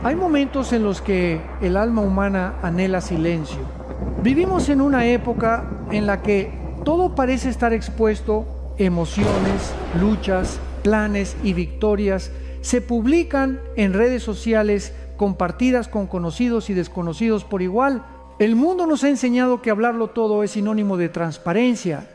Hay momentos en los que el alma humana anhela silencio. Vivimos en una época en la que todo parece estar expuesto, emociones, luchas, planes y victorias se publican en redes sociales compartidas con conocidos y desconocidos por igual. El mundo nos ha enseñado que hablarlo todo es sinónimo de transparencia,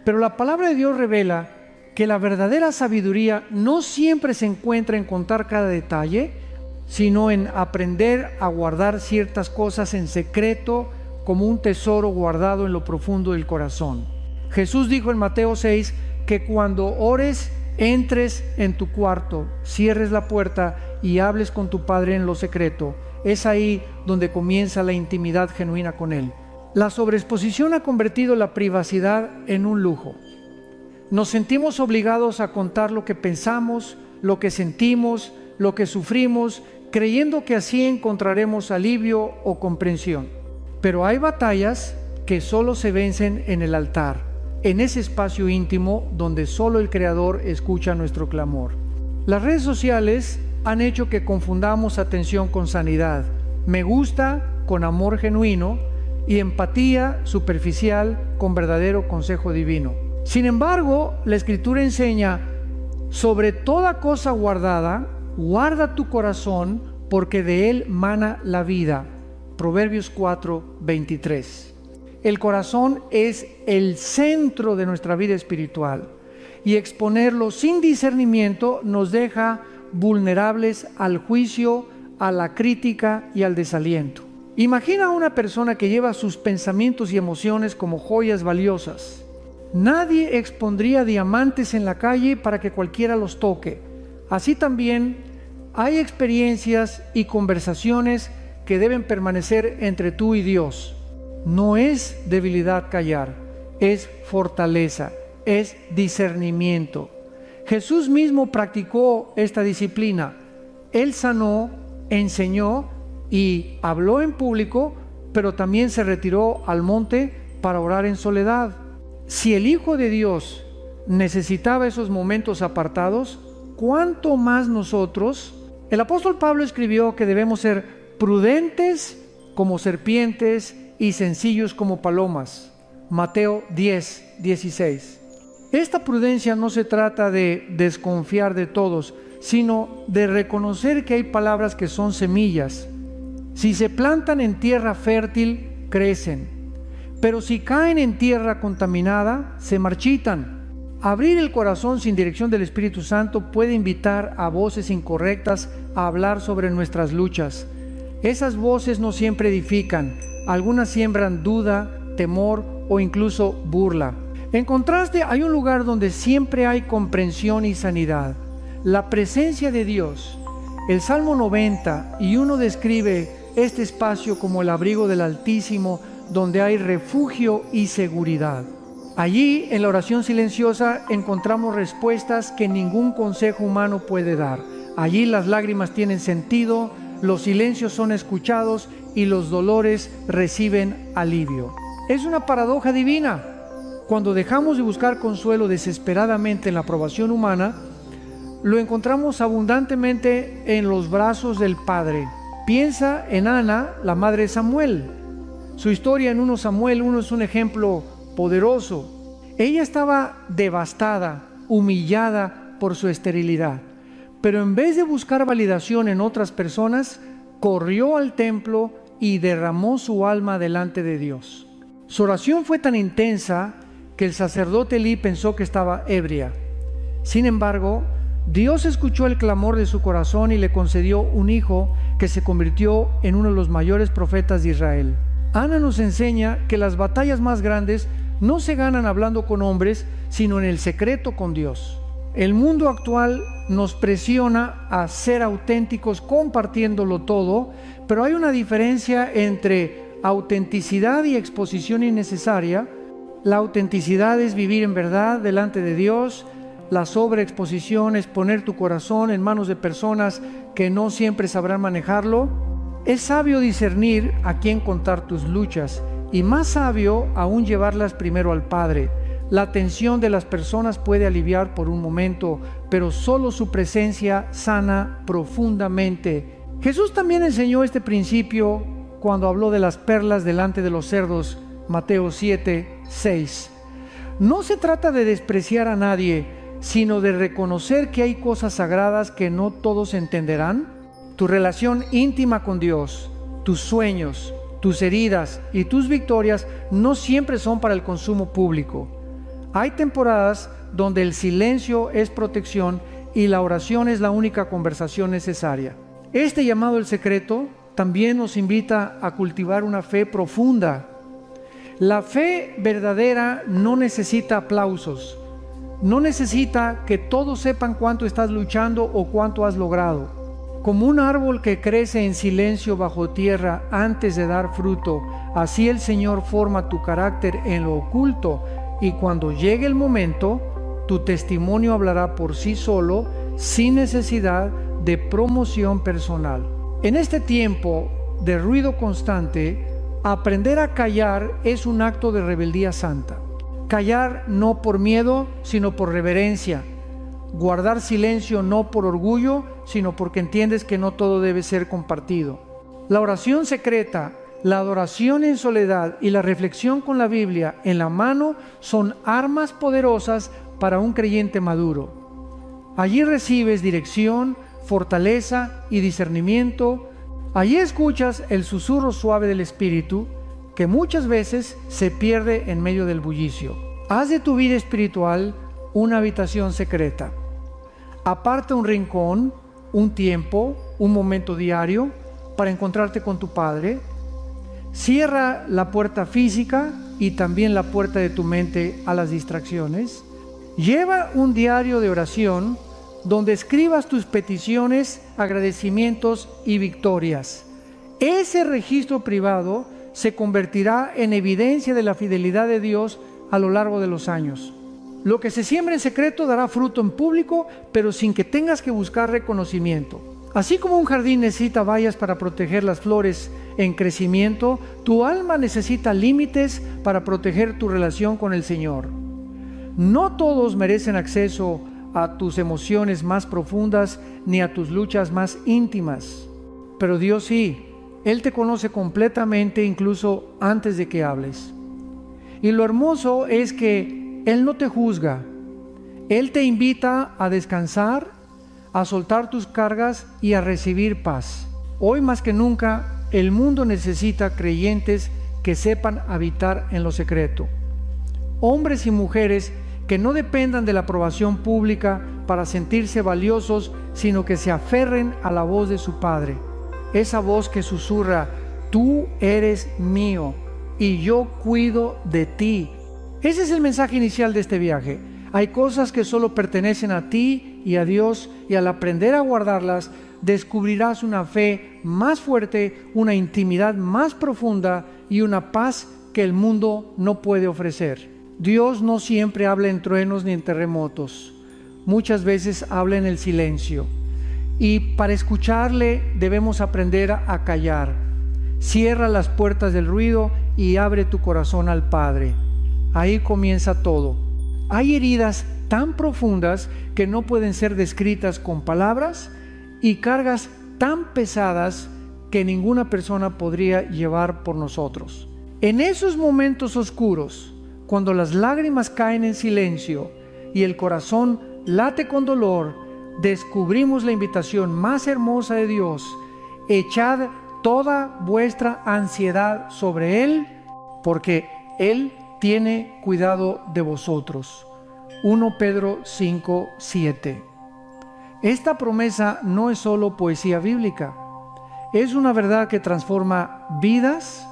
pero la palabra de Dios revela que la verdadera sabiduría no siempre se encuentra en contar cada detalle, sino en aprender a guardar ciertas cosas en secreto como un tesoro guardado en lo profundo del corazón. Jesús dijo en Mateo 6 que cuando ores, entres en tu cuarto, cierres la puerta y hables con tu Padre en lo secreto. Es ahí donde comienza la intimidad genuina con Él. La sobreexposición ha convertido la privacidad en un lujo. Nos sentimos obligados a contar lo que pensamos, lo que sentimos, lo que sufrimos, creyendo que así encontraremos alivio o comprensión. Pero hay batallas que solo se vencen en el altar, en ese espacio íntimo donde solo el Creador escucha nuestro clamor. Las redes sociales han hecho que confundamos atención con sanidad, me gusta con amor genuino y empatía superficial con verdadero consejo divino. Sin embargo, la Escritura enseña: sobre toda cosa guardada, guarda tu corazón, porque de él mana la vida. Proverbios 4:23. El corazón es el centro de nuestra vida espiritual, y exponerlo sin discernimiento nos deja vulnerables al juicio, a la crítica y al desaliento. Imagina a una persona que lleva sus pensamientos y emociones como joyas valiosas. Nadie expondría diamantes en la calle para que cualquiera los toque. Así también hay experiencias y conversaciones que deben permanecer entre tú y Dios. No es debilidad callar, es fortaleza, es discernimiento. Jesús mismo practicó esta disciplina. Él sanó, enseñó y habló en público, pero también se retiró al monte para orar en soledad. Si el Hijo de Dios necesitaba esos momentos apartados, ¿cuánto más nosotros? El apóstol Pablo escribió que debemos ser prudentes como serpientes y sencillos como palomas. Mateo 10:16. Esta prudencia no se trata de desconfiar de todos, sino de reconocer que hay palabras que son semillas. Si se plantan en tierra fértil, crecen, pero si caen en tierra contaminada, se marchitan. Abrir el corazón sin dirección del Espíritu Santo puede invitar a voces incorrectas a hablar sobre nuestras luchas. Esas voces no siempre edifican, algunas siembran duda, temor o incluso burla. En contraste, hay un lugar donde siempre hay comprensión y sanidad: la presencia de Dios. El Salmo 91 describe este espacio como el abrigo del Altísimo, donde hay refugio y seguridad. Allí, en la oración silenciosa, encontramos respuestas que ningún consejo humano puede dar. Allí las lágrimas tienen sentido, los silencios son escuchados y los dolores reciben alivio. Es una paradoja divina. Cuando dejamos de buscar consuelo desesperadamente en la aprobación humana, lo encontramos abundantemente en los brazos del Padre. Piensa en Ana, la madre de Samuel. Su historia en 1 Samuel 1 es un ejemplo poderoso. Ella estaba devastada, humillada por su esterilidad, pero en vez de buscar validación en otras personas, corrió al templo y derramó su alma delante de Dios. Su oración fue tan intensa que el sacerdote Elí pensó que estaba ebria. Sin embargo, Dios escuchó el clamor de su corazón y le concedió un hijo que se convirtió en uno de los mayores profetas de Israel. Ana nos enseña que las batallas más grandes no se ganan hablando con hombres, sino en el secreto con Dios. El mundo actual nos presiona a ser auténticos compartiéndolo todo, pero hay una diferencia entre autenticidad y exposición innecesaria. La autenticidad es vivir en verdad delante de Dios. La sobreexposición es poner tu corazón en manos de personas que no siempre sabrán manejarlo. Es sabio discernir a quién contar tus luchas, y más sabio aún llevarlas primero al Padre. La tensión de las personas puede aliviar por un momento, pero solo su presencia sana profundamente. Jesús también enseñó este principio cuando habló de las perlas delante de los cerdos, Mateo 7:6. No se trata de despreciar a nadie, sino de reconocer que hay cosas sagradas que no todos entenderán. Tu relación íntima con Dios, tus sueños, tus heridas y tus victorias no siempre son para el consumo público. Hay temporadas donde el silencio es protección y la oración es la única conversación necesaria. Este llamado El Secreto también nos invita a cultivar una fe profunda. La fe verdadera no necesita aplausos, no necesita que todos sepan cuánto estás luchando o cuánto has logrado. Como un árbol que crece en silencio bajo tierra antes de dar fruto, así el Señor forma tu carácter en lo oculto, y cuando llegue el momento, tu testimonio hablará por sí solo, sin necesidad de promoción personal. En este tiempo de ruido constante, aprender a callar es un acto de rebeldía santa. Callar no por miedo, sino por reverencia. Guardar silencio no por orgullo, sino porque entiendes que no todo debe ser compartido. La oración secreta, la adoración en soledad y la reflexión con la Biblia en la mano son armas poderosas para un creyente maduro. Allí recibes dirección, fortaleza y discernimiento. Allí escuchas el susurro suave del Espíritu, que muchas veces se pierde en medio del bullicio. Haz de tu vida espiritual una habitación secreta. Aparta un rincón, un tiempo, un momento diario para encontrarte con tu Padre. Cierra la puerta física y también la puerta de tu mente a las distracciones. Lleva un diario de oración donde escribas tus peticiones, agradecimientos y victorias. Ese registro privado se convertirá en evidencia de la fidelidad de Dios a lo largo de los años. Lo que se siembra en secreto dará fruto en público, pero sin que tengas que buscar reconocimiento. Así como un jardín necesita vallas para proteger las flores en crecimiento, tu alma necesita límites para proteger tu relación con el Señor. No todos merecen acceso a tus emociones más profundas ni a tus luchas más íntimas, pero Dios sí. Él te conoce completamente, incluso antes de que hables. Y lo hermoso es que Él no te juzga. Él te invita a descansar, a soltar tus cargas y a recibir paz. Hoy más que nunca, el mundo necesita creyentes que sepan habitar en lo secreto. Hombres y mujeres que no dependan de la aprobación pública para sentirse valiosos, sino que se aferren a la voz de su Padre. Esa voz que susurra: tú eres mío y yo cuido de ti. Ese es el mensaje inicial de este viaje. Hay cosas que solo pertenecen a ti y a Dios, y al aprender a guardarlas, descubrirás una fe más fuerte, una intimidad más profunda y una paz que el mundo no puede ofrecer. Dios no siempre habla en truenos ni en terremotos. Muchas veces habla en el silencio. Y para escucharle debemos aprender a callar. Cierra las puertas del ruido y abre tu corazón al Padre. Ahí comienza todo. Hay heridas tan profundas que no pueden ser descritas con palabras, y cargas tan pesadas que ninguna persona podría llevar por nosotros. En esos momentos oscuros, cuando las lágrimas caen en silencio y el corazón late con dolor, descubrimos la invitación más hermosa de Dios: echad toda vuestra ansiedad sobre Él, porque Él tiene cuidado de vosotros. 1 Pedro 5:7. Esta promesa no es solo poesía bíblica, es una verdad que transforma vidas.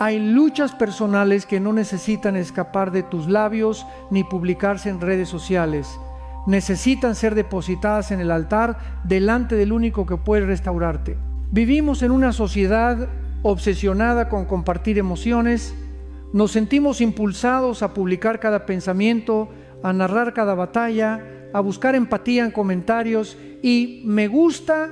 Hay luchas personales que no necesitan escapar de tus labios ni publicarse en redes sociales. Necesitan ser depositadas en el altar delante del único que puede restaurarte. Vivimos en una sociedad obsesionada con compartir emociones. Nos sentimos impulsados a publicar cada pensamiento, a narrar cada batalla, a buscar empatía en comentarios y me gusta,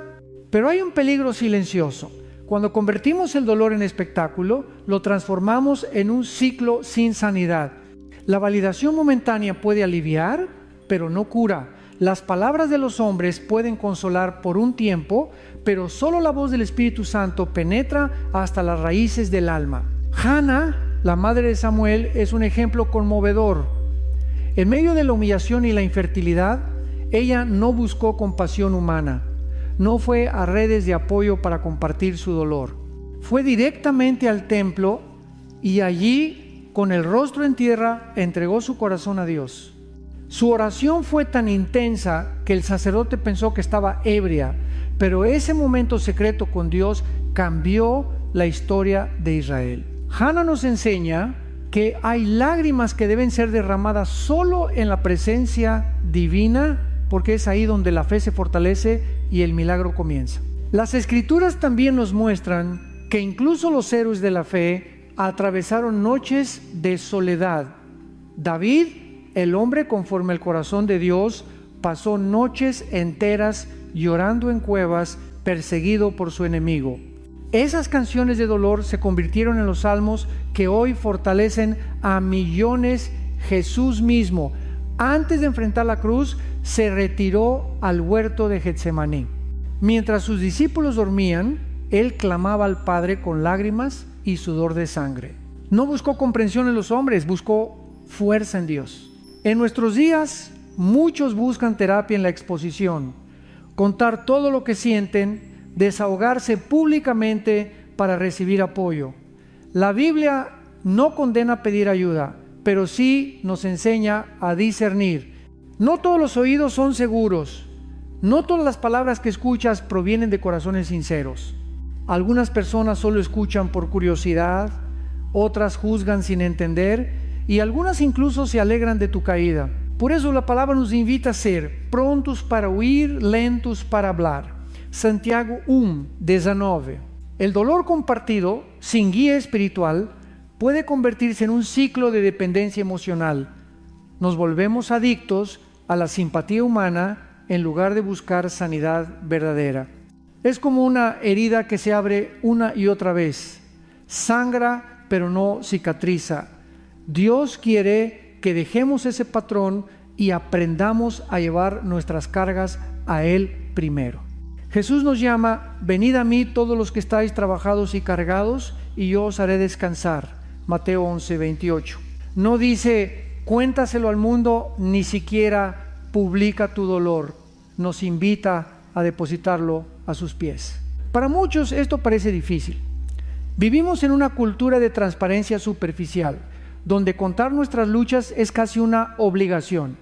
pero hay un peligro silencioso. Cuando convertimos el dolor en espectáculo, lo transformamos en un ciclo sin sanidad. La validación momentánea puede aliviar, pero no cura. Las palabras de los hombres pueden consolar por un tiempo, pero solo la voz del Espíritu Santo penetra hasta las raíces del alma. Hannah, la madre de Samuel, es un ejemplo conmovedor. En medio de la humillación y la infertilidad, ella no buscó compasión humana, no fue a redes de apoyo para compartir su dolor. Fue directamente al templo y allí, con el rostro en tierra, entregó su corazón a Dios. Su oración fue tan intensa que el sacerdote pensó que estaba ebria, pero ese momento secreto con Dios cambió la historia de Israel. Hannah nos enseña que hay lágrimas que deben ser derramadas solo en la presencia divina, porque es ahí donde la fe se fortalece y el milagro comienza. Las Escrituras también nos muestran que incluso los héroes de la fe atravesaron noches de soledad. David, el hombre conforme al corazón de Dios, pasó noches enteras llorando en cuevas, perseguido por su enemigo. Esas canciones de dolor se convirtieron en los salmos que hoy fortalecen a millones. Jesús mismo, antes de enfrentar la cruz, se retiró al huerto de Getsemaní. Mientras sus discípulos dormían, él clamaba al Padre con lágrimas y sudor de sangre. No buscó comprensión en los hombres, buscó fuerza en Dios. En nuestros días, muchos buscan terapia en la exposición, contar todo lo que sienten, desahogarse públicamente para recibir apoyo. La Biblia no condena pedir ayuda, pero sí nos enseña a discernir. No todos los oídos son seguros, no todas las palabras que escuchas provienen de corazones sinceros. Algunas personas solo escuchan por curiosidad, otras juzgan sin entender y algunas incluso se alegran de tu caída. Por eso la palabra nos invita a ser prontos para oír, lentos para hablar. Santiago 1:19. El dolor compartido, sin guía espiritual, puede convertirse en un ciclo de dependencia emocional. Nos volvemos adictos a la simpatía humana en lugar de buscar sanidad verdadera. Es como una herida que se abre una y otra vez. Sangra, pero no cicatriza. Dios quiere que dejemos ese patrón y aprendamos a llevar nuestras cargas a Él primero. Jesús nos llama: venid a mí todos los que estáis trabajados y cargados, y yo os haré descansar. Mateo 11:28. No dice: cuéntaselo al mundo, ni siquiera publica tu dolor. Nos invita a depositarlo a sus pies. Para muchos esto parece difícil. Vivimos en una cultura de transparencia superficial, donde contar nuestras luchas es casi una obligación.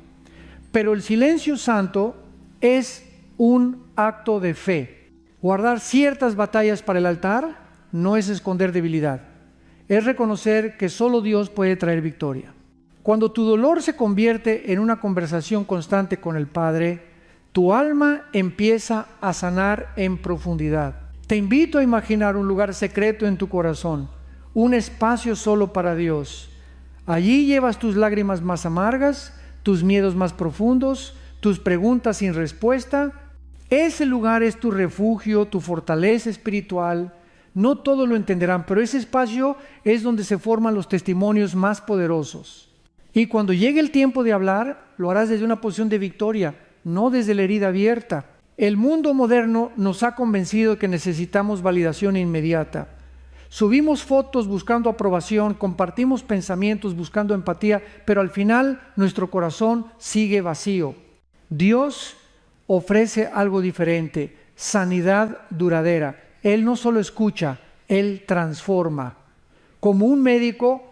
Pero el silencio santo es un acto de fe. Guardar ciertas batallas para el altar no es esconder debilidad, es reconocer que solo Dios puede traer victoria. Cuando tu dolor se convierte en una conversación constante con el Padre, tu alma empieza a sanar en profundidad. Te invito a imaginar un lugar secreto en tu corazón, un espacio solo para Dios. Allí llevas tus lágrimas más amargas, tus miedos más profundos, tus preguntas sin respuesta. Ese lugar es tu refugio, tu fortaleza espiritual. No todos lo entenderán, pero ese espacio es donde se forman los testimonios más poderosos. Y cuando llegue el tiempo de hablar, lo harás desde una posición de victoria, no desde la herida abierta. El mundo moderno nos ha convencido de que necesitamos validación inmediata. Subimos fotos buscando aprobación, compartimos pensamientos buscando empatía, pero al final nuestro corazón sigue vacío. Dios ofrece algo diferente: sanidad duradera. Él no solo escucha, Él transforma. Como un médico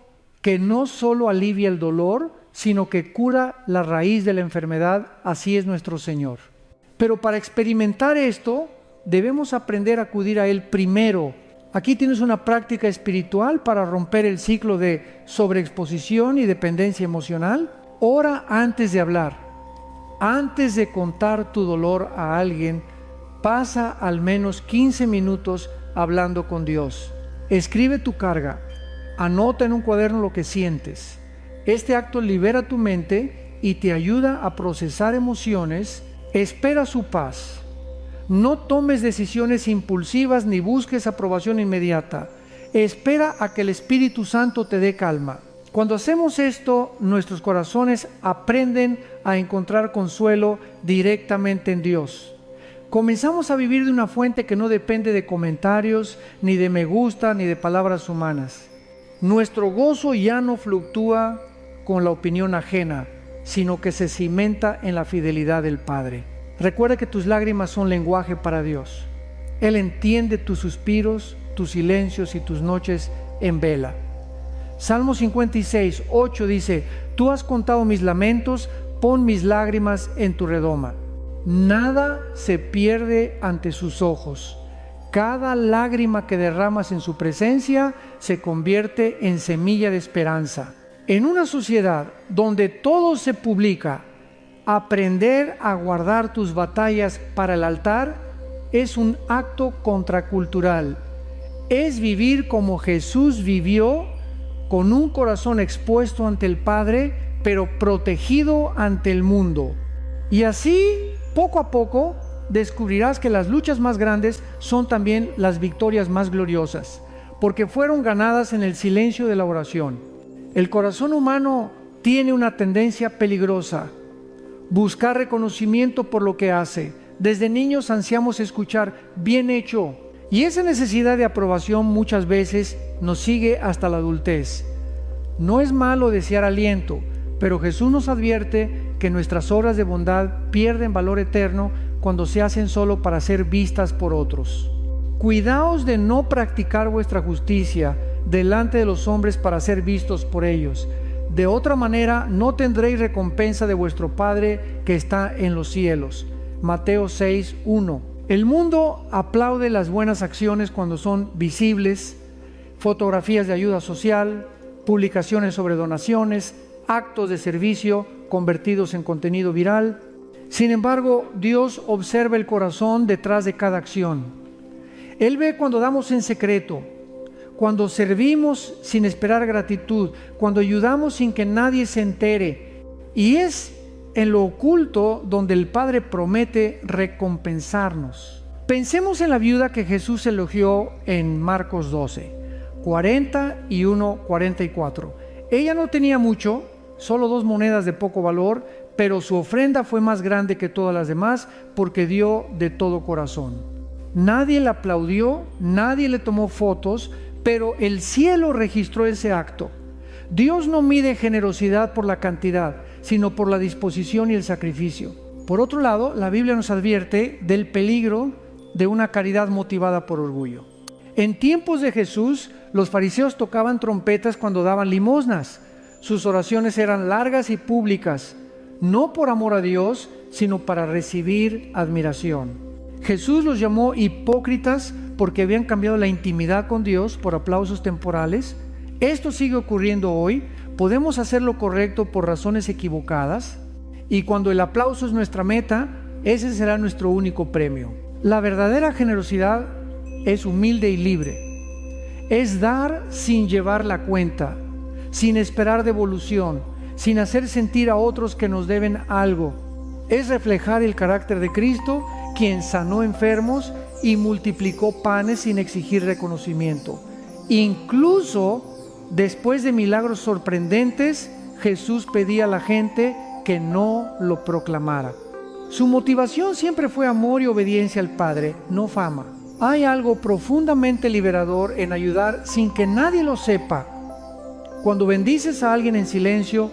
que no solo alivia el dolor, sino que cura la raíz de la enfermedad, así es nuestro Señor. Pero para experimentar esto, debemos aprender a acudir a Él primero. Aquí tienes una práctica espiritual para romper el ciclo de sobreexposición y dependencia emocional. Ora antes de hablar. Antes de contar tu dolor a alguien, pasa al menos 15 minutos hablando con Dios. Escribe tu carga. Anota en un cuaderno lo que sientes. Este acto libera tu mente y te ayuda a procesar emociones. Espera su paz. No tomes decisiones impulsivas ni busques aprobación inmediata. Espera a que el Espíritu Santo te dé calma. Cuando hacemos esto, nuestros corazones aprenden a encontrar consuelo directamente en Dios. Comenzamos a vivir de una fuente que no depende de comentarios, ni de me gusta, ni de palabras humanas. Nuestro gozo ya no fluctúa con la opinión ajena, sino que se cimenta en la fidelidad del Padre. Recuerda que tus lágrimas son lenguaje para Dios. Él entiende tus suspiros, tus silencios y tus noches en vela. Salmo 56, 8 dice: Tú has contado mis lamentos, pon mis lágrimas en tu redoma. Nada se pierde ante sus ojos. Cada lágrima que derramas en su presencia se convierte en semilla de esperanza. En una sociedad donde todo se publica, aprender a guardar tus batallas para el altar es un acto contracultural. Es vivir como Jesús vivió, con un corazón expuesto ante el Padre, pero protegido ante el mundo. Y así, poco a poco, descubrirás que las luchas más grandes son también las victorias más gloriosas, porque fueron ganadas en el silencio de la oración. El corazón humano tiene una tendencia peligrosa: buscar reconocimiento por lo que hace. Desde niños ansiamos escuchar bien hecho, y esa necesidad de aprobación muchas veces nos sigue hasta la adultez. No es malo desear aliento, pero Jesús nos advierte que nuestras obras de bondad pierden valor eterno cuando se hacen solo para ser vistas por otros. Cuidaos de no practicar vuestra justicia delante de los hombres para ser vistos por ellos. De otra manera no tendréis recompensa de vuestro Padre que está en los cielos. Mateo 6, 1. El mundo aplaude las buenas acciones cuando son visibles: fotografías de ayuda social, publicaciones sobre donaciones, actos de servicio convertidos en contenido viral. Sin embargo, Dios observa el corazón detrás de cada acción. Él ve cuando damos en secreto, cuando servimos sin esperar gratitud, cuando ayudamos sin que nadie se entere. Y es en lo oculto donde el Padre promete recompensarnos. Pensemos en la viuda que Jesús elogió en Marcos 12, 41, 44. Ella no tenía mucho, solo 2 monedas de poco valor, pero su ofrenda fue más grande que todas las demás porque dio de todo corazón. Nadie le aplaudió, nadie le tomó fotos, pero el cielo registró ese acto. Dios no mide generosidad por la cantidad, sino por la disposición y el sacrificio. Por otro lado, la Biblia nos advierte del peligro de una caridad motivada por orgullo. En tiempos de Jesús, los fariseos tocaban trompetas cuando daban limosnas. Sus oraciones eran largas y públicas, no por amor a Dios, sino para recibir admiración. Jesús los llamó hipócritas porque habían cambiado la intimidad con Dios por aplausos temporales. Esto sigue ocurriendo hoy. Podemos hacer lo correcto por razones equivocadas, y cuando el aplauso es nuestra meta, ese será nuestro único premio. La verdadera generosidad es humilde y libre. Es dar sin llevar la cuenta, sin esperar devolución, sin hacer sentir a otros que nos deben algo. Es reflejar el carácter de Cristo, quien sanó enfermos y multiplicó panes sin exigir reconocimiento. Incluso después de milagros sorprendentes, Jesús pedía a la gente que no lo proclamara. Su motivación siempre fue amor y obediencia al Padre, no fama. Hay algo profundamente liberador en ayudar sin que nadie lo sepa. Cuando bendices a alguien en silencio,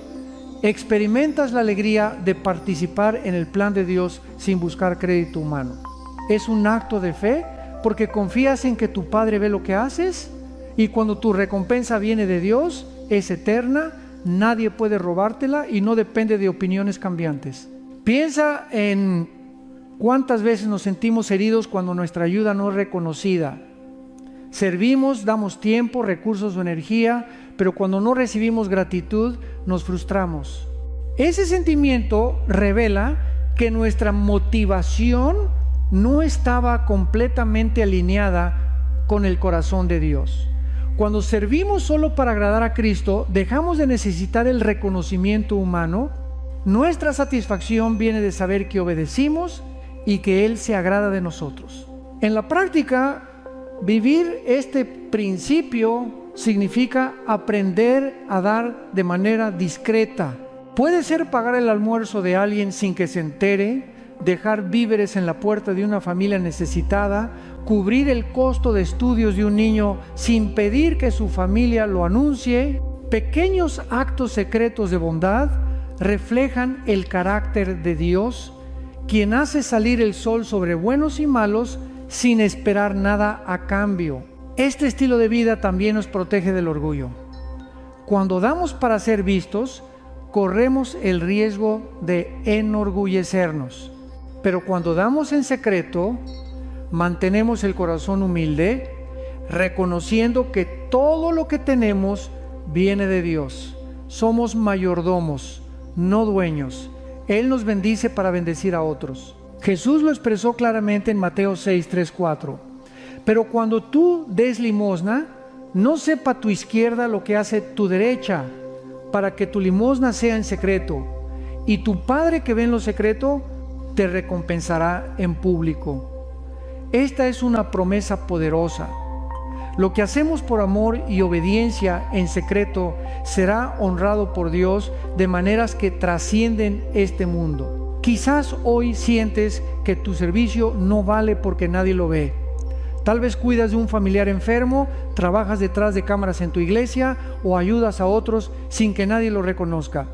experimentas la alegría de participar en el plan de Dios sin buscar crédito humano. Es un acto de fe porque confías en que tu Padre ve lo que haces, y cuando tu recompensa viene de Dios, es eterna, nadie puede robártela y no depende de opiniones cambiantes. Piensa en cuántas veces nos sentimos heridos cuando nuestra ayuda no es reconocida. Servimos, damos tiempo, recursos o energía, pero cuando no recibimos gratitud, nos frustramos. Ese sentimiento revela que nuestra motivación no estaba completamente alineada con el corazón de Dios. Cuando servimos solo para agradar a Cristo, dejamos de necesitar el reconocimiento humano. Nuestra satisfacción viene de saber que obedecimos y que Él se agrada de nosotros. En la práctica, vivir este principio significa aprender a dar de manera discreta. Puede ser pagar el almuerzo de alguien sin que se entere, dejar víveres en la puerta de una familia necesitada, cubrir el costo de estudios de un niño sin pedir que su familia lo anuncie. Pequeños actos secretos de bondad reflejan el carácter de Dios, quien hace salir el sol sobre buenos y malos sin esperar nada a cambio. Este estilo de vida también nos protege del orgullo. Cuando damos para ser vistos, corremos el riesgo de enorgullecernos. Pero cuando damos en secreto, mantenemos el corazón humilde, reconociendo que todo lo que tenemos viene de Dios. Somos mayordomos, no dueños. Él nos bendice para bendecir a otros. Jesús lo expresó claramente en Mateo 6, 3, 4. Pero cuando tú des limosna, no sepa tu izquierda lo que hace tu derecha, para que tu limosna sea en secreto, y tu Padre que ve en lo secreto te recompensará en público. Esta es una promesa poderosa. Lo que hacemos por amor y obediencia en secreto será honrado por Dios de maneras que trascienden este mundo. Quizás hoy sientes que tu servicio no vale porque nadie lo ve. Tal vez cuidas de un familiar enfermo, trabajas detrás de cámaras en tu iglesia o ayudas a otros sin que nadie lo reconozca.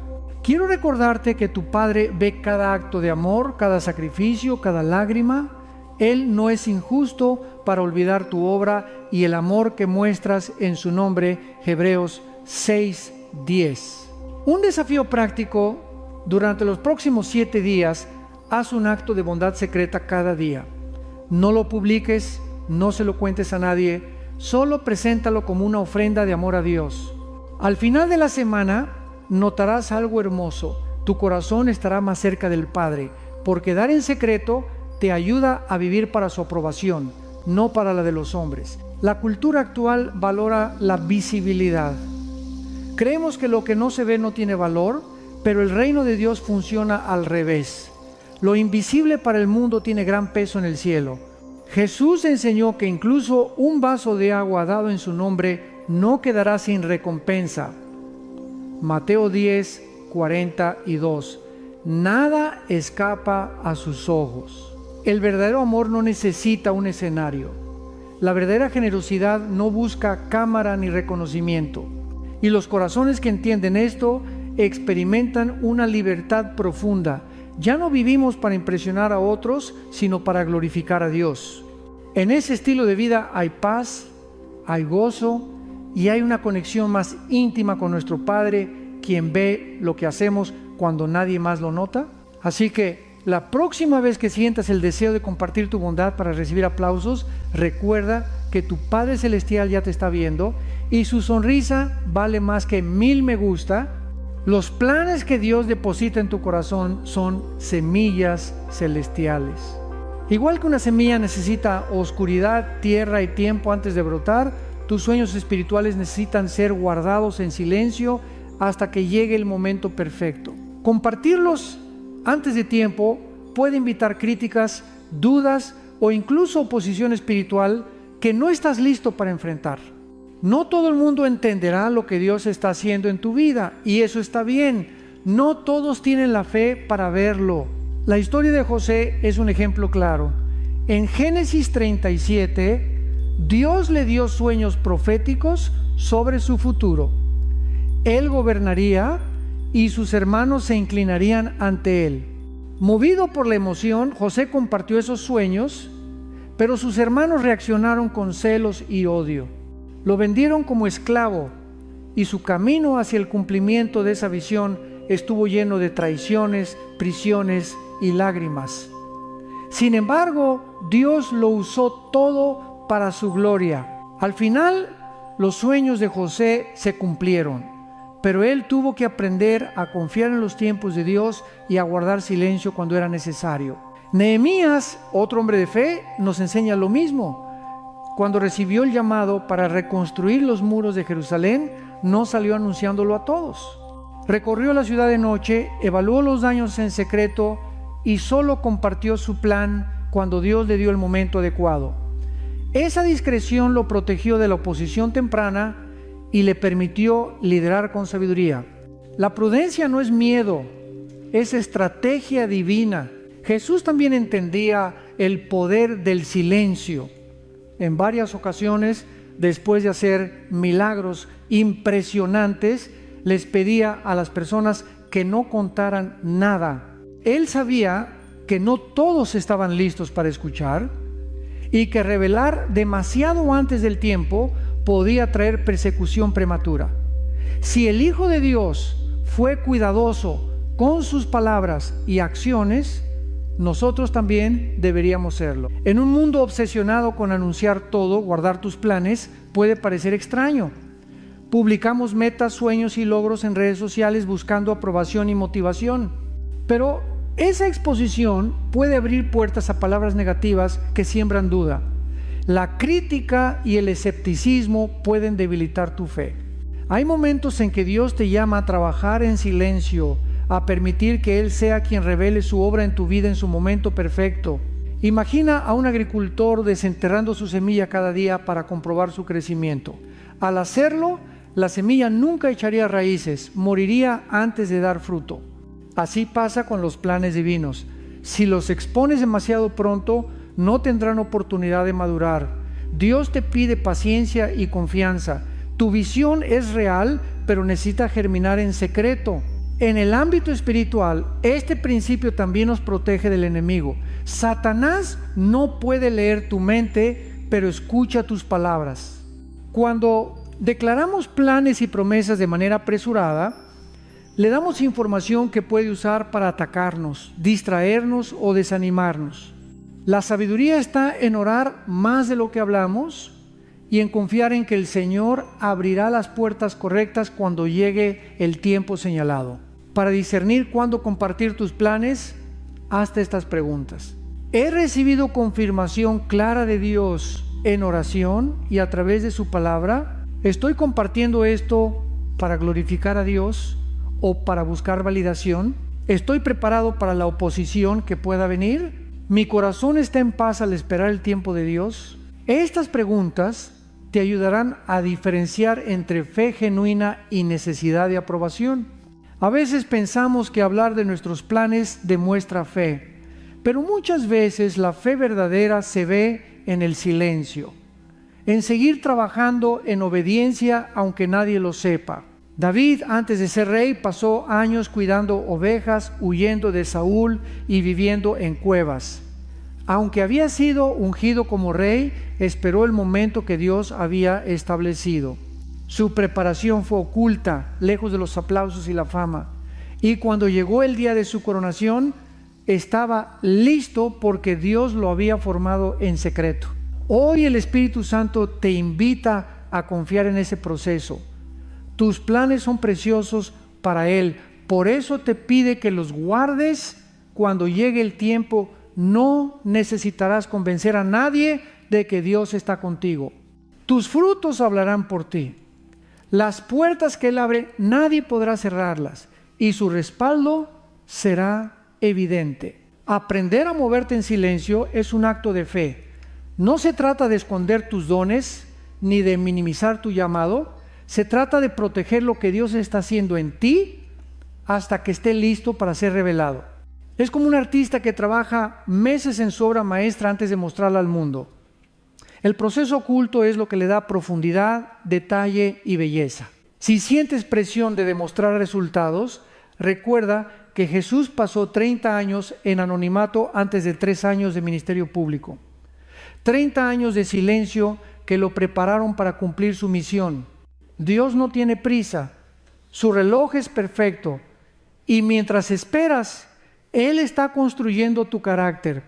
Quiero recordarte que tu Padre ve cada acto de amor, cada sacrificio, cada lágrima. Él no es injusto para olvidar tu obra y el amor que muestras en su nombre. Hebreos 6:10. Un desafío práctico: durante los próximos 7 días, haz un acto de bondad secreta cada día. No lo publiques, no se lo cuentes a nadie, solo preséntalo como una ofrenda de amor a Dios. Al final de la semana notarás algo hermoso. Tu corazón estará más cerca del Padre, porque dar en secreto te ayuda a vivir para su aprobación, no para la de los hombres. La cultura actual valora la visibilidad. Creemos que lo que no se ve no tiene valor, pero el reino de Dios funciona al revés. Lo invisible para el mundo tiene gran peso en el cielo. Jesús enseñó que incluso un vaso de agua dado en su nombre no quedará sin recompensa. Mateo 10, 42. Nada escapa a sus ojos. El verdadero amor no necesita un escenario. La verdadera generosidad no busca cámara ni reconocimiento. Y los corazones que entienden esto experimentan una libertad profunda. Ya no vivimos para impresionar a otros, sino para glorificar a Dios. En ese estilo de vida hay paz, hay gozo y hay una conexión más íntima con nuestro Padre, quien ve lo que hacemos cuando nadie más lo nota. Así que la próxima vez que sientas el deseo de compartir tu bondad para recibir aplausos, recuerda que tu Padre Celestial ya te está viendo y su sonrisa vale más que 1000 me gusta. Los planes que Dios deposita en tu corazón son semillas celestiales. Igual que una semilla necesita oscuridad, tierra y tiempo antes de brotar, tus sueños espirituales necesitan ser guardados en silencio hasta que llegue el momento perfecto. Compartirlos antes de tiempo puede invitar críticas, dudas o incluso oposición espiritual que no estás listo para enfrentar. No todo el mundo entenderá lo que Dios está haciendo en tu vida y eso está bien. No todos tienen la fe para verlo. La historia de José es un ejemplo claro. En Génesis 37, Dios le dio sueños proféticos sobre su futuro. Él gobernaría y sus hermanos se inclinarían ante él. Movido por la emoción, José compartió esos sueños, pero sus hermanos reaccionaron con celos y odio. Lo vendieron como esclavo y su camino hacia el cumplimiento de esa visión estuvo lleno de traiciones, prisiones y lágrimas. Sin embargo, Dios lo usó todo para su gloria. Al final, los sueños de José se cumplieron, pero él tuvo que aprender a confiar en los tiempos de Dios y a guardar silencio cuando era necesario. Nehemías, otro hombre de fe, nos enseña lo mismo. Cuando recibió el llamado para reconstruir los muros de Jerusalén, no salió anunciándolo a todos. Recorrió la ciudad de noche, evaluó los daños en secreto y solo compartió su plan cuando Dios le dio el momento adecuado. Esa discreción lo protegió de la oposición temprana y le permitió liderar con sabiduría. La prudencia no es miedo, es estrategia divina. Jesús también entendía el poder del silencio. En varias ocasiones, después de hacer milagros impresionantes, les pedía a las personas que no contaran nada. Él sabía que no todos estaban listos para escuchar y que revelar demasiado antes del tiempo podía traer persecución prematura. Si el Hijo de Dios fue cuidadoso con sus palabras y acciones, nosotros también deberíamos serlo. En un mundo obsesionado con anunciar todo, guardar tus planes puede parecer extraño. Publicamos metas, sueños y logros en redes sociales buscando aprobación y motivación. Pero esa exposición puede abrir puertas a palabras negativas que siembran duda. La crítica y el escepticismo pueden debilitar tu fe. Hay momentos en que Dios te llama a trabajar en silencio, a permitir que Él sea quien revele su obra en tu vida en su momento perfecto. Imagina a un agricultor desenterrando su semilla cada día para comprobar su crecimiento. Al hacerlo, la semilla nunca echaría raíces, moriría antes de dar fruto. Así pasa con los planes divinos. Si los expones demasiado pronto, no tendrán oportunidad de madurar. Dios te pide paciencia y confianza. Tu visión es real, pero necesita germinar en secreto. En el ámbito espiritual, este principio también nos protege del enemigo. Satanás no puede leer tu mente, pero escucha tus palabras. Cuando declaramos planes y promesas de manera apresurada, le damos información que puede usar para atacarnos, distraernos o desanimarnos. La sabiduría está en orar más de lo que hablamos y en confiar en que el Señor abrirá las puertas correctas cuando llegue el tiempo señalado. Para discernir cuándo compartir tus planes, hazte estas preguntas. ¿He recibido confirmación clara de Dios en oración y a través de su palabra? ¿Estoy compartiendo esto para glorificar a Dios o para buscar validación? ¿Estoy preparado para la oposición que pueda venir? ¿Mi corazón está en paz al esperar el tiempo de Dios? Estas preguntas te ayudarán a diferenciar entre fe genuina y necesidad de aprobación. A veces pensamos que hablar de nuestros planes demuestra fe, pero muchas veces la fe verdadera se ve en el silencio, en seguir trabajando en obediencia aunque nadie lo sepa. David, antes de ser rey, pasó años cuidando ovejas, huyendo de Saúl y viviendo en cuevas. Aunque había sido ungido como rey, esperó el momento que Dios había establecido. Su preparación fue oculta, lejos de los aplausos y la fama. Y cuando llegó el día de su coronación, estaba listo porque Dios lo había formado en secreto. Hoy el Espíritu Santo te invita a confiar en ese proceso. Tus planes son preciosos para Él. Por eso te pide que los guardes cuando llegue el tiempo. No necesitarás convencer a nadie de que Dios está contigo. Tus frutos hablarán por ti. Las puertas que Él abre, nadie podrá cerrarlas, y su respaldo será evidente. Aprender a moverte en silencio es un acto de fe. No se trata de esconder tus dones, ni de minimizar tu llamado. Se trata de proteger lo que Dios está haciendo en ti hasta que esté listo para ser revelado. Es como un artista que trabaja meses en su obra maestra antes de mostrarla al mundo. El proceso oculto es lo que le da profundidad, detalle y belleza. Si sientes presión de demostrar resultados, recuerda que Jesús pasó 30 años en anonimato antes de 3 años de ministerio público. 30 años de silencio que lo prepararon para cumplir su misión. Dios no tiene prisa, su reloj es perfecto, y mientras esperas, Él está construyendo tu carácter,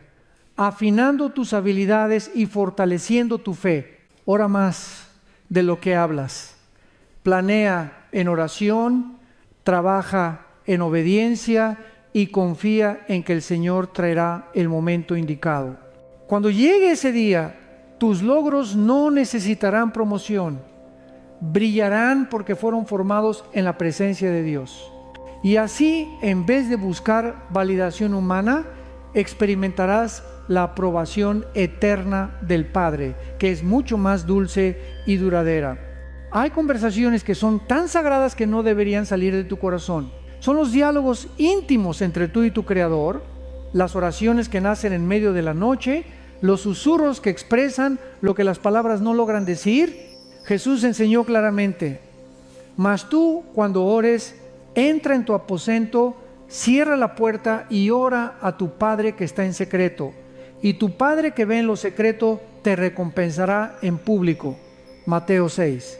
afinando tus habilidades y fortaleciendo tu fe. Ora más de lo que hablas. Planea en oración, trabaja en obediencia y confía en que el Señor traerá el momento indicado. Cuando llegue ese día, tus logros no necesitarán promoción. Brillarán porque fueron formados en la presencia de Dios. Y así, en vez de buscar validación humana, experimentarás la aprobación eterna del Padre, que es mucho más dulce y duradera. Hay conversaciones que son tan sagradas que no deberían salir de tu corazón. Son los diálogos íntimos entre tú y tu Creador, las oraciones que nacen en medio de la noche, los susurros que expresan lo que las palabras no logran decir. Jesús enseñó claramente: mas tú, cuando ores, entra en tu aposento, cierra la puerta y ora a tu Padre que está en secreto, y tu Padre que ve en lo secreto te recompensará en público. Mateo 6.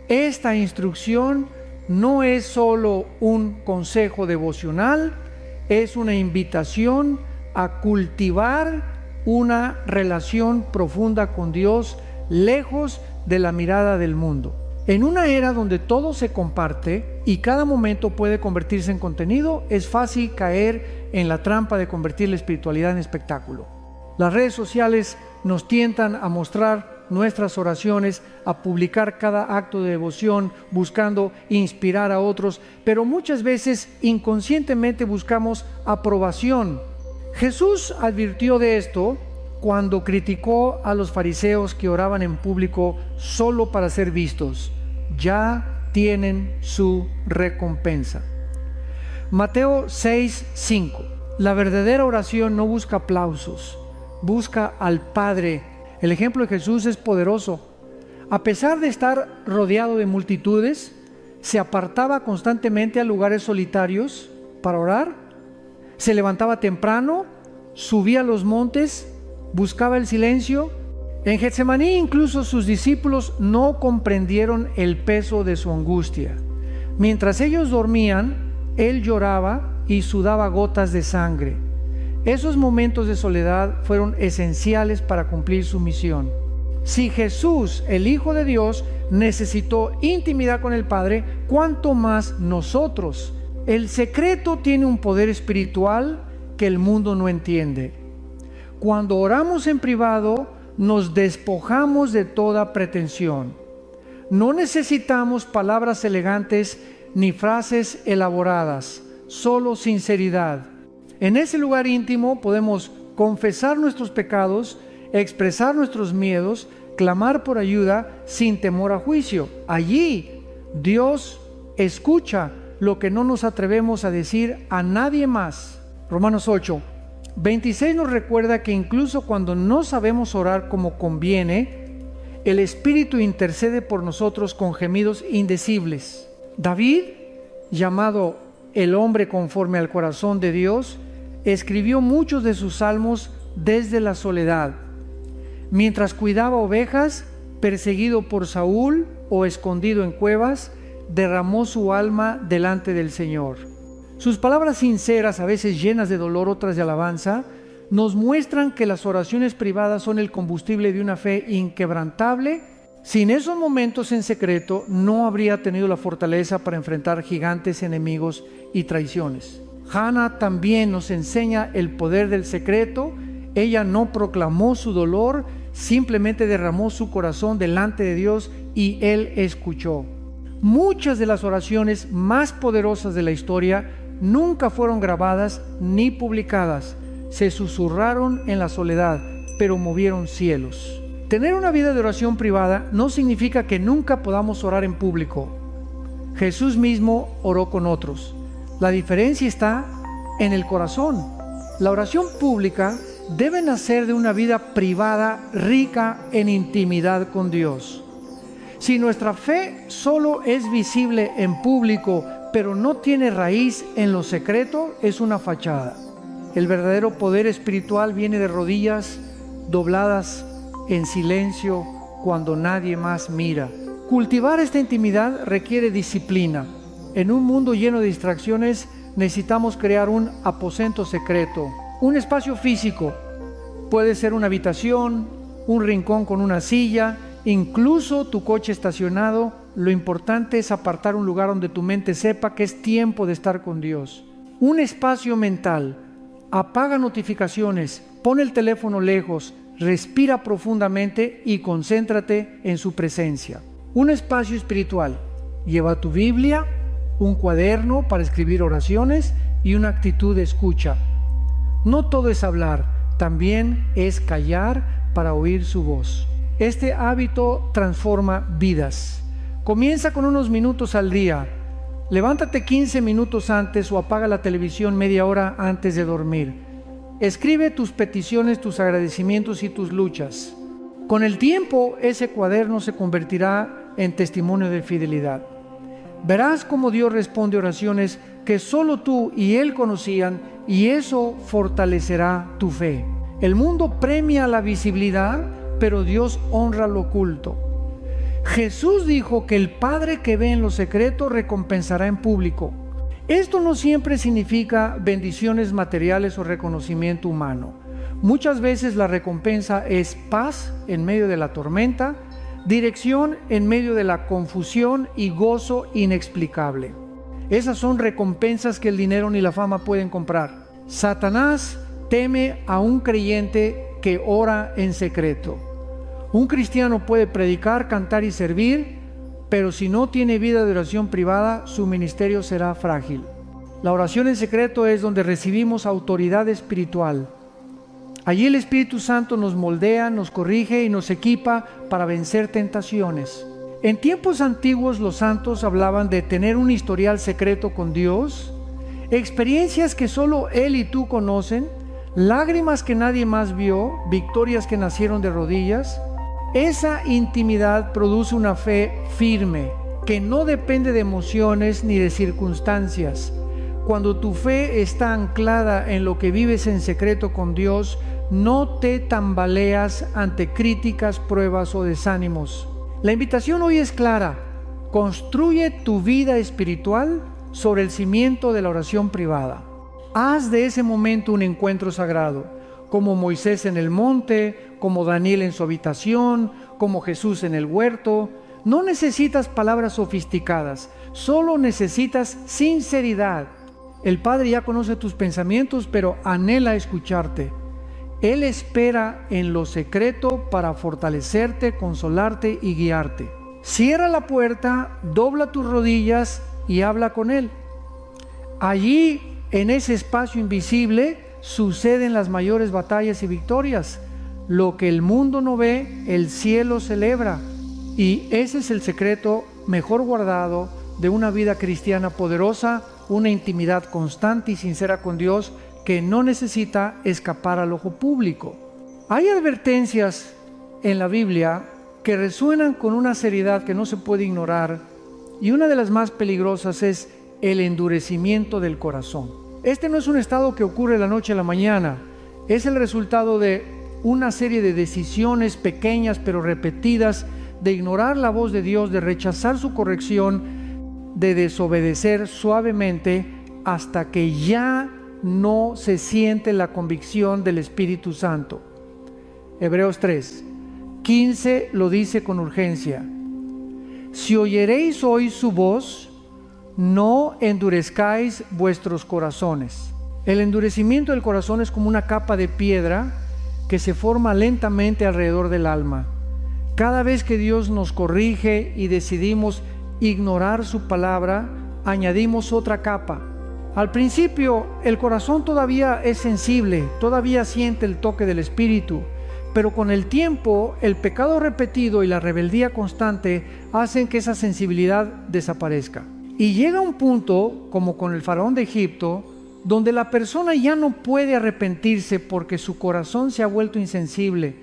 Esta instrucción no es solo un consejo devocional, es una invitación a cultivar una relación profunda con Dios, lejos de la mirada del mundo. En una era donde todo se comparte y cada momento puede convertirse en contenido, es fácil caer en la trampa de convertir la espiritualidad en espectáculo. Las redes sociales nos tientan a mostrar nuestras oraciones, a publicar cada acto de devoción buscando inspirar a otros, pero muchas veces inconscientemente buscamos aprobación. Jesús advirtió de esto cuando criticó a los fariseos que oraban en público solo para ser vistos. Ya tienen su recompensa. Mateo 6:5. La verdadera oración no busca aplausos, busca al Padre. El ejemplo de Jesús es poderoso. A pesar de estar rodeado de multitudes, se apartaba constantemente a lugares solitarios para orar. Se levantaba temprano, subía a los montes, buscaba el silencio. En Getsemaní incluso sus discípulos no comprendieron el peso de su angustia. Mientras ellos dormían, él lloraba y sudaba gotas de sangre. Esos momentos de soledad fueron esenciales para cumplir su misión. Si Jesús, el Hijo de Dios, necesitó intimidad con el Padre, ¿cuánto más nosotros? El secreto tiene un poder espiritual que el mundo no entiende. Cuando oramos en privado, nos despojamos de toda pretensión. No necesitamos palabras elegantes ni frases elaboradas, solo sinceridad. En ese lugar íntimo podemos confesar nuestros pecados, expresar nuestros miedos, clamar por ayuda sin temor a juicio. Allí Dios escucha lo que no nos atrevemos a decir a nadie más. Romanos 8:26 nos recuerda que incluso cuando no sabemos orar como conviene, el Espíritu intercede por nosotros con gemidos indecibles. David, llamado el hombre conforme al corazón de Dios, escribió muchos de sus salmos desde la soledad. Mientras cuidaba ovejas, perseguido por Saúl o escondido en cuevas, derramó su alma delante del Señor. Sus palabras sinceras, a veces llenas de dolor, otras de alabanza, nos muestran que las oraciones privadas son el combustible de una fe inquebrantable. Sin esos momentos en secreto, no habría tenido la fortaleza para enfrentar gigantes, enemigos y traiciones. Hannah también nos enseña el poder del secreto. Ella no proclamó su dolor, simplemente derramó su corazón delante de Dios y Él escuchó. Muchas de las oraciones más poderosas de la historia nunca fueron grabadas ni publicadas. Se susurraron en la soledad, pero movieron cielos. Tener una vida de oración privada no significa que nunca podamos orar en público. Jesús mismo oró con otros. La diferencia está en el corazón. La oración pública debe nacer de una vida privada rica en intimidad con Dios. Si nuestra fe solo es visible en público, pero no tiene raíz en lo secreto, es una fachada. El verdadero poder espiritual viene de rodillas dobladas en silencio cuando nadie más mira. Cultivar esta intimidad requiere disciplina. En un mundo lleno de distracciones, necesitamos crear un aposento secreto, un espacio físico. Puede ser una habitación, un rincón con una silla, incluso tu coche estacionado. Lo importante es apartar un lugar donde tu mente sepa que es tiempo de estar con Dios. Un espacio mental. Apaga notificaciones, pon el teléfono lejos, respira profundamente y concéntrate en su presencia. Un espacio espiritual. Lleva tu Biblia, un cuaderno para escribir oraciones y una actitud de escucha. No todo es hablar, también es callar para oír su voz. Este hábito transforma vidas. Comienza con unos minutos al día. Levántate 15 minutos antes o apaga la televisión media hora antes de dormir. Escribe tus peticiones, tus agradecimientos y tus luchas. Con el tiempo, ese cuaderno se convertirá en testimonio de fidelidad. Verás cómo Dios responde oraciones que solo tú y Él conocían, y eso fortalecerá tu fe. El mundo premia la visibilidad, pero Dios honra lo oculto. Jesús dijo que el Padre que ve en lo secreto recompensará en público. Esto no siempre significa bendiciones materiales o reconocimiento humano. Muchas veces la recompensa es paz en medio de la tormenta, dirección en medio de la confusión y gozo inexplicable. Esas son recompensas que el dinero ni la fama pueden comprar. Satanás teme a un creyente que ora en secreto. Un cristiano puede predicar, cantar y servir, pero si no tiene vida de oración privada, su ministerio será frágil. La oración en secreto es donde recibimos autoridad espiritual. Allí el Espíritu Santo nos moldea, nos corrige y nos equipa para vencer tentaciones. En tiempos antiguos los santos hablaban de tener un historial secreto con Dios, experiencias que solo Él y tú conocen, lágrimas que nadie más vio, victorias que nacieron de rodillas. Esa intimidad produce una fe firme, que no depende de emociones ni de circunstancias. Cuando tu fe está anclada en lo que vives en secreto con Dios, no te tambaleas ante críticas, pruebas o desánimos. La invitación hoy es clara: construye tu vida espiritual sobre el cimiento de la oración privada. Haz de ese momento un encuentro sagrado, como Moisés en el monte, como Daniel en su habitación, como Jesús en el huerto. No necesitas palabras sofisticadas, solo necesitas sinceridad. El Padre ya conoce tus pensamientos, pero anhela escucharte. Él espera en lo secreto para fortalecerte, consolarte y guiarte. Cierra la puerta, dobla tus rodillas y habla con Él. Allí, en ese espacio invisible, suceden las mayores batallas y victorias. Lo que el mundo no ve, el cielo celebra. Y ese es el secreto mejor guardado de una vida cristiana poderosa, una intimidad constante y sincera con Dios que no necesita escapar al ojo público. Hay advertencias en la Biblia que resuenan con una seriedad que no se puede ignorar, y una de las más peligrosas es el endurecimiento del corazón. Este no es un estado que ocurre de la noche a la mañana, es el resultado de una serie de decisiones pequeñas pero repetidas, de ignorar la voz de Dios, de rechazar su corrección, de desobedecer suavemente hasta que ya no se siente la convicción del Espíritu Santo. Hebreos 3:15 lo dice con urgencia: si oyeréis hoy su voz, no endurezcáis vuestros corazones. El endurecimiento del corazón es como una capa de piedra que se forma lentamente alrededor del alma. Cada vez que Dios nos corrige y decidimos ignorar su palabra, añadimos otra capa. Al principio, el corazón todavía es sensible, todavía siente el toque del Espíritu, pero con el tiempo, el pecado repetido y la rebeldía constante hacen que esa sensibilidad desaparezca. Y llega un punto, como con el faraón de Egipto, donde la persona ya no puede arrepentirse porque su corazón se ha vuelto insensible.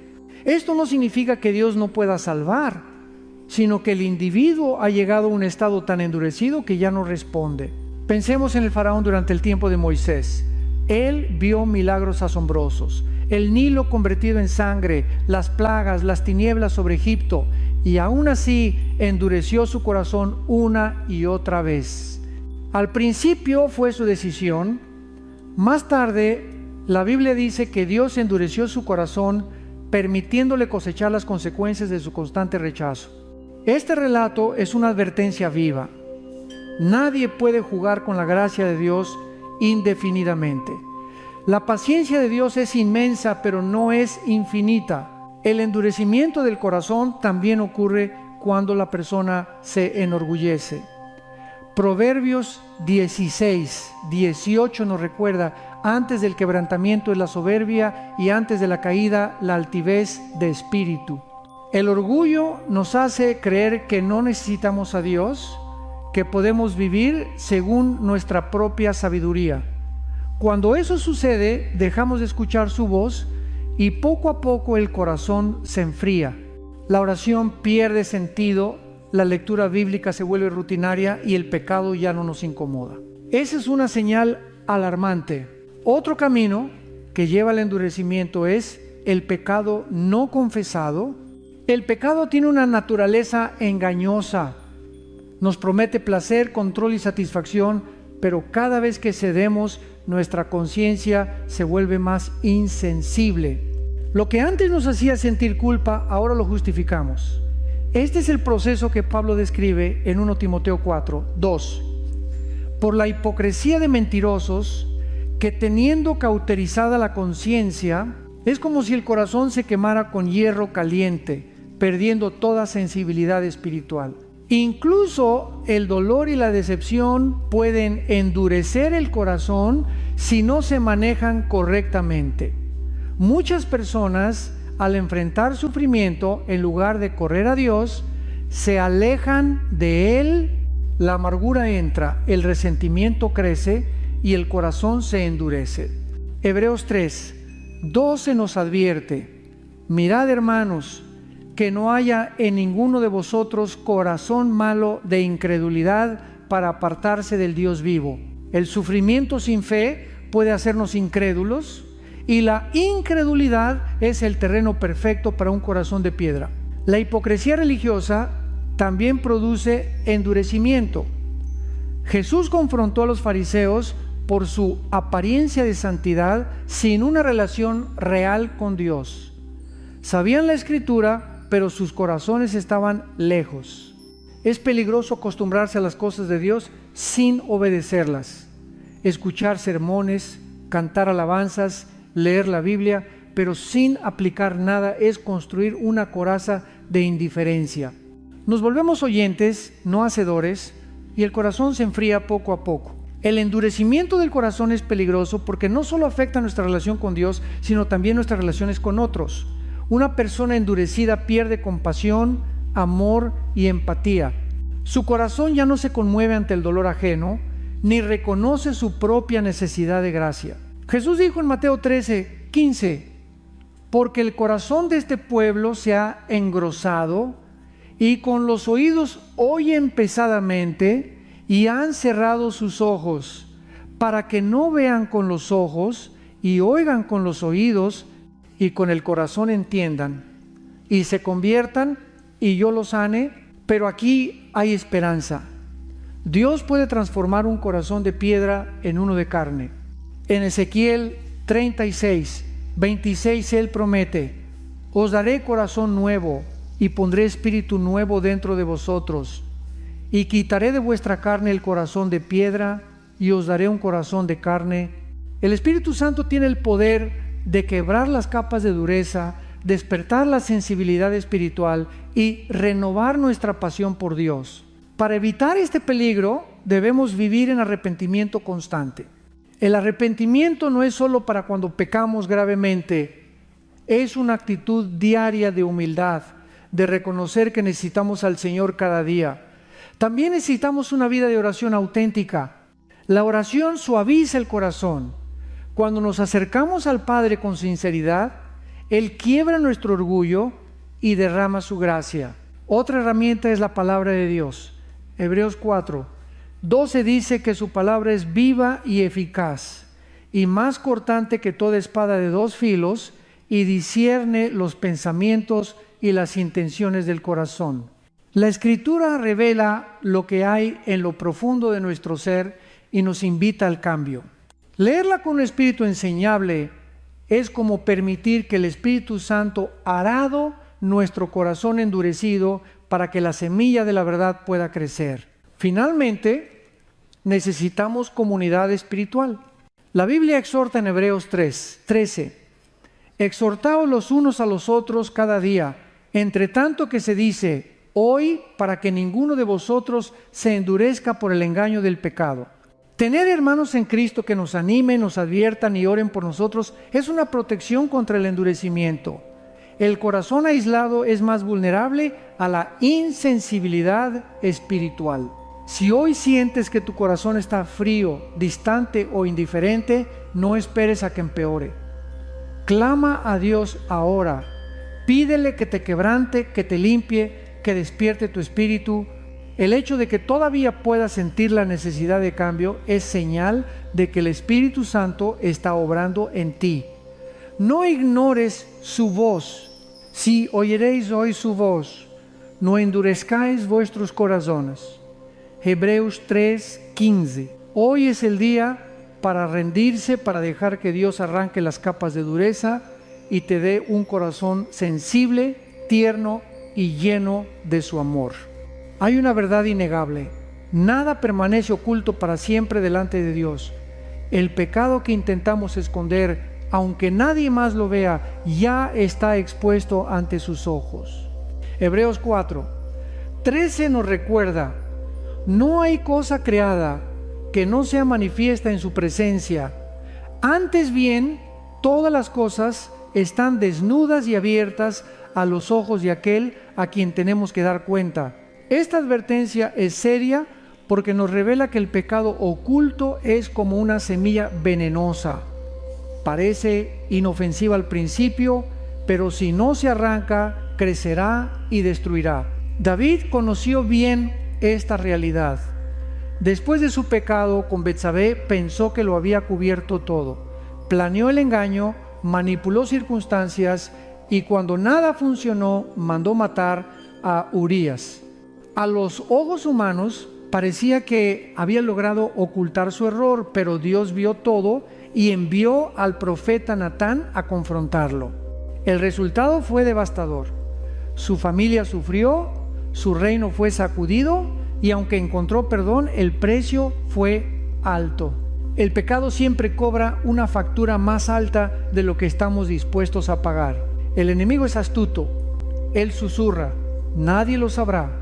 Esto no significa que Dios no pueda salvar, sino que el individuo ha llegado a un estado tan endurecido que ya no responde. Pensemos en el faraón durante el tiempo de Moisés. Él vio milagros asombrosos, el Nilo convertido en sangre, las plagas, las tinieblas sobre Egipto, y aún así endureció su corazón una y otra vez. Al principio fue su decisión. Más tarde, la Biblia dice que Dios endureció su corazón, permitiéndole cosechar las consecuencias de su constante rechazo. Este relato es una advertencia viva. Nadie puede jugar con la gracia de Dios indefinidamente. La paciencia de Dios es inmensa, pero no es infinita. El endurecimiento del corazón también ocurre cuando la persona se enorgullece. Proverbios 16:18 nos recuerda: antes del quebrantamiento es la soberbia, y antes de la caída la altivez de espíritu. El orgullo nos hace creer que no necesitamos a Dios, que podemos vivir según nuestra propia sabiduría. Cuando eso sucede, dejamos de escuchar su voz y poco a poco el corazón se enfría. La oración pierde sentido, la lectura bíblica se vuelve rutinaria y el pecado ya no nos incomoda. Esa es una señal alarmante. Otro camino que lleva al endurecimiento es el pecado no confesado. El pecado tiene una naturaleza engañosa. Nos promete placer, control y satisfacción, pero cada vez que cedemos, nuestra conciencia se vuelve más insensible. Lo que antes nos hacía sentir culpa, ahora lo justificamos. Este es el proceso que Pablo describe en 1 Timoteo 4:2. Por la hipocresía de mentirosos, que teniendo cauterizada la conciencia, es como si el corazón se quemara con hierro caliente, perdiendo toda sensibilidad espiritual. Incluso el dolor y la decepción pueden endurecer el corazón si no se manejan correctamente. Muchas personas, al enfrentar sufrimiento, en lugar de correr a Dios, se alejan de Él. La amargura entra, el resentimiento crece y el corazón se endurece. Hebreos 3:12 nos advierte: mirad, hermanos, que no haya en ninguno de vosotros corazón malo de incredulidad para apartarse del Dios vivo. El sufrimiento sin fe puede hacernos incrédulos y la incredulidad es el terreno perfecto para un corazón de piedra. La hipocresía religiosa también produce endurecimiento. Jesús confrontó a los fariseos por su apariencia de santidad sin una relación real con Dios. Sabían la Escritura, pero sus corazones estaban lejos. Es peligroso acostumbrarse a las cosas de Dios sin obedecerlas. Escuchar sermones, cantar alabanzas, leer la Biblia, pero sin aplicar nada es construir una coraza de indiferencia. Nos volvemos oyentes, no hacedores, y el corazón se enfría poco a poco. El endurecimiento del corazón es peligroso porque no solo afecta nuestra relación con Dios, sino también nuestras relaciones con otros. Una persona endurecida pierde compasión, amor y empatía. Su corazón ya no se conmueve ante el dolor ajeno, ni reconoce su propia necesidad de gracia. Jesús dijo en Mateo 13:15: porque el corazón de este pueblo se ha engrosado y con los oídos oyen pesadamente y han cerrado sus ojos, para que no vean con los ojos y oigan con los oídos y con el corazón entiendan y se conviertan y yo los sane. Pero aquí hay esperanza. Dios puede transformar un corazón de piedra en uno de carne. En Ezequiel 36:26 Él promete: os daré corazón nuevo y pondré espíritu nuevo dentro de vosotros, y quitaré de vuestra carne el corazón de piedra y os daré un corazón de carne. El Espíritu Santo tiene el poder de quebrar las capas de dureza, despertar la sensibilidad espiritual y renovar nuestra pasión por Dios. Para evitar este peligro, debemos vivir en arrepentimiento constante. El arrepentimiento no es solo para cuando pecamos gravemente, es una actitud diaria de humildad, de reconocer que necesitamos al Señor cada día. También necesitamos una vida de oración auténtica. La oración suaviza el corazón. Cuando nos acercamos al Padre con sinceridad, Él quiebra nuestro orgullo y derrama su gracia. Otra herramienta es la palabra de Dios. Hebreos 4:12 dice que su palabra es viva y eficaz, y más cortante que toda espada de dos filos, y discierne los pensamientos y las intenciones del corazón. La Escritura revela lo que hay en lo profundo de nuestro ser y nos invita al cambio. Leerla con un espíritu enseñable es como permitir que el Espíritu Santo arado nuestro corazón endurecido para que la semilla de la verdad pueda crecer. Finalmente, necesitamos comunidad espiritual. La Biblia exhorta en Hebreos 13: exhortaos los unos a los otros cada día, entre tanto que se dice hoy, para que ninguno de vosotros se endurezca por el engaño del pecado. Tener hermanos en Cristo que nos animen, nos adviertan y oren por nosotros es una protección contra el endurecimiento. El corazón aislado es más vulnerable a la insensibilidad espiritual. Si hoy sientes que tu corazón está frío, distante o indiferente, no esperes a que empeore. Clama a Dios ahora. Pídele que te quebrante, que te limpie, que despierte tu espíritu. El hecho de que todavía puedas sentir la necesidad de cambio es señal de que el Espíritu Santo está obrando en ti. No ignores su voz. Si oyeréis hoy su voz, no endurezcáis vuestros corazones. Hebreos 3:15. Hoy es el día para rendirse, para dejar que Dios arranque las capas de dureza y te dé un corazón sensible, tierno y lleno de su amor. Hay una verdad innegable: nada permanece oculto para siempre delante de Dios. El pecado que intentamos esconder, aunque nadie más lo vea, ya está expuesto ante sus ojos. Hebreos 4:13 nos recuerda: no hay cosa creada que no sea manifiesta en su presencia. Antes bien, todas las cosas están desnudas y abiertas a los ojos de aquel a quien tenemos que dar cuenta. Esta advertencia es seria porque nos revela que el pecado oculto es como una semilla venenosa. Parece inofensiva al principio, pero si no se arranca, crecerá y destruirá. David conoció bien esta realidad. Después de su pecado con Betsabé, pensó que lo había cubierto todo. Planeó el engaño, manipuló circunstancias y cuando nada funcionó, mandó matar a Urías. A los ojos humanos parecía que había logrado ocultar su error, pero Dios vio todo y envió al profeta Natán a confrontarlo. El resultado fue devastador. Su familia sufrió, su reino fue sacudido y aunque encontró perdón, el precio fue alto. El pecado siempre cobra una factura más alta de lo que estamos dispuestos a pagar. El enemigo es astuto. Él susurra: nadie lo sabrá.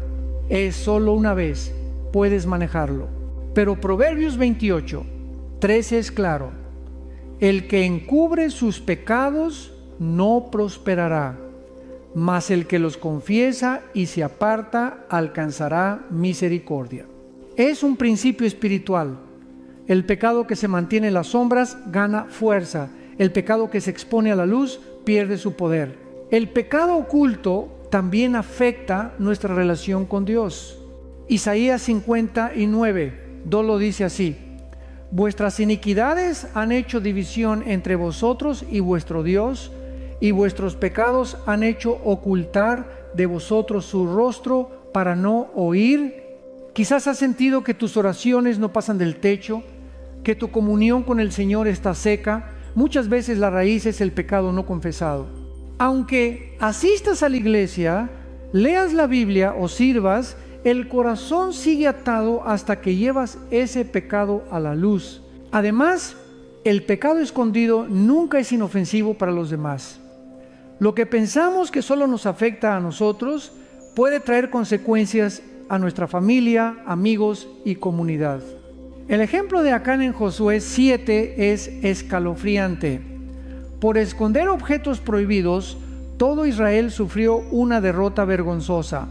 Es solo una vez. Puedes manejarlo. Pero Proverbios 28:13 es claro: el que encubre sus pecados no prosperará, mas el que los confiesa y se aparta alcanzará misericordia. Es un principio espiritual. El pecado que se mantiene en las sombras gana fuerza. El pecado que se expone a la luz pierde su poder. El pecado oculto también afecta nuestra relación con Dios. Isaías 59:2 lo dice así: vuestras iniquidades han hecho división entre vosotros y vuestro Dios, y vuestros pecados han hecho ocultar de vosotros su rostro para no oír. Quizás has sentido que tus oraciones no pasan del techo, que tu comunión con el Señor está seca. Muchas veces la raíz es el pecado no confesado. Aunque asistas a la iglesia, leas la Biblia o sirvas, el corazón sigue atado hasta que llevas ese pecado a la luz. Además, el pecado escondido nunca es inofensivo para los demás. Lo que pensamos que solo nos afecta a nosotros puede traer consecuencias a nuestra familia, amigos y comunidad. El ejemplo de Acán en Josué 7 es escalofriante. Por esconder objetos prohibidos, todo Israel sufrió una derrota vergonzosa.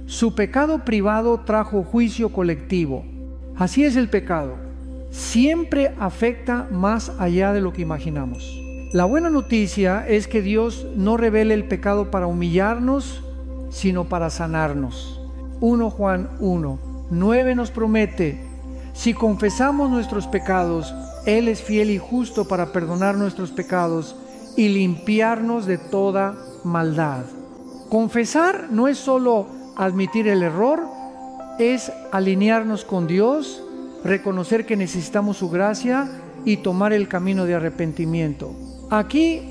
Su pecado privado trajo juicio colectivo. Así es el pecado. Siempre afecta más allá de lo que imaginamos. La buena noticia es que Dios no revela el pecado para humillarnos, sino para sanarnos. 1 Juan 1:9 nos promete: si confesamos nuestros pecados, Él es fiel y justo para perdonar nuestros pecados y limpiarnos de toda maldad. Confesar no es solo admitir el error, es alinearnos con Dios, reconocer que necesitamos su gracia y tomar el camino de arrepentimiento. Aquí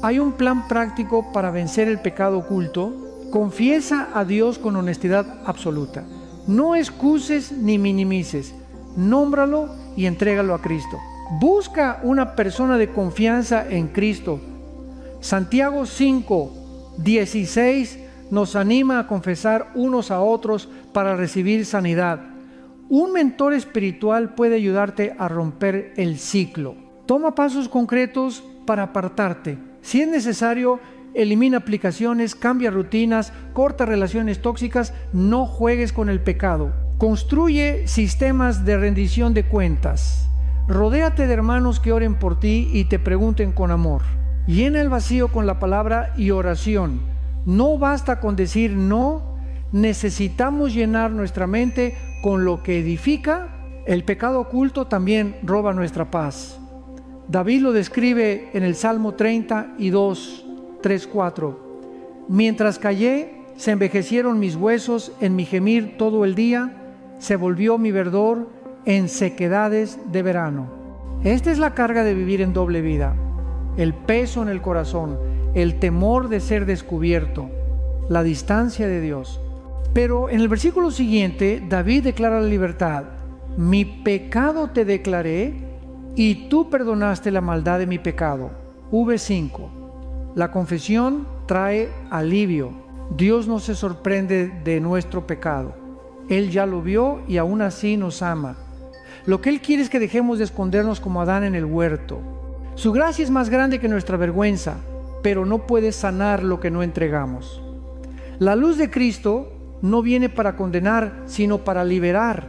hay un plan práctico para vencer el pecado oculto. Confiesa a Dios con honestidad absoluta. No excuses ni minimices. Nómbralo y entrégalo a Cristo. Busca una persona de confianza en Cristo. Santiago 5:16 nos anima a confesar unos a otros para recibir sanidad. Un mentor espiritual puede ayudarte a romper el ciclo. Toma pasos concretos para apartarte. Si es necesario, elimina aplicaciones, cambia rutinas, corta relaciones tóxicas. No juegues con el pecado. Construye sistemas de rendición de cuentas. Rodéate de hermanos que oren por ti y te pregunten con amor. Llena el vacío con la palabra y oración. No basta con decir no, necesitamos llenar nuestra mente con lo que edifica. El pecado oculto también roba nuestra paz. David lo describe en el Salmo 32, 3, 4. Mientras callé, se envejecieron mis huesos en mi gemir todo el día, se volvió mi verdor en sequedades de verano. Esta es la carga de vivir en doble vida: el peso en el corazón, el temor de ser descubierto, la distancia de Dios. Pero en el versículo siguiente, David declara la libertad. Mi pecado te declaré y tú perdonaste la maldad de mi pecado. V5. La confesión trae alivio. Dios no se sorprende de nuestro pecado. Él ya lo vio y aún así nos ama. Lo que Él quiere es que dejemos de escondernos como Adán en el huerto. Su gracia es más grande que nuestra vergüenza, pero no puede sanar lo que no entregamos. La luz de Cristo no viene para condenar, sino para liberar.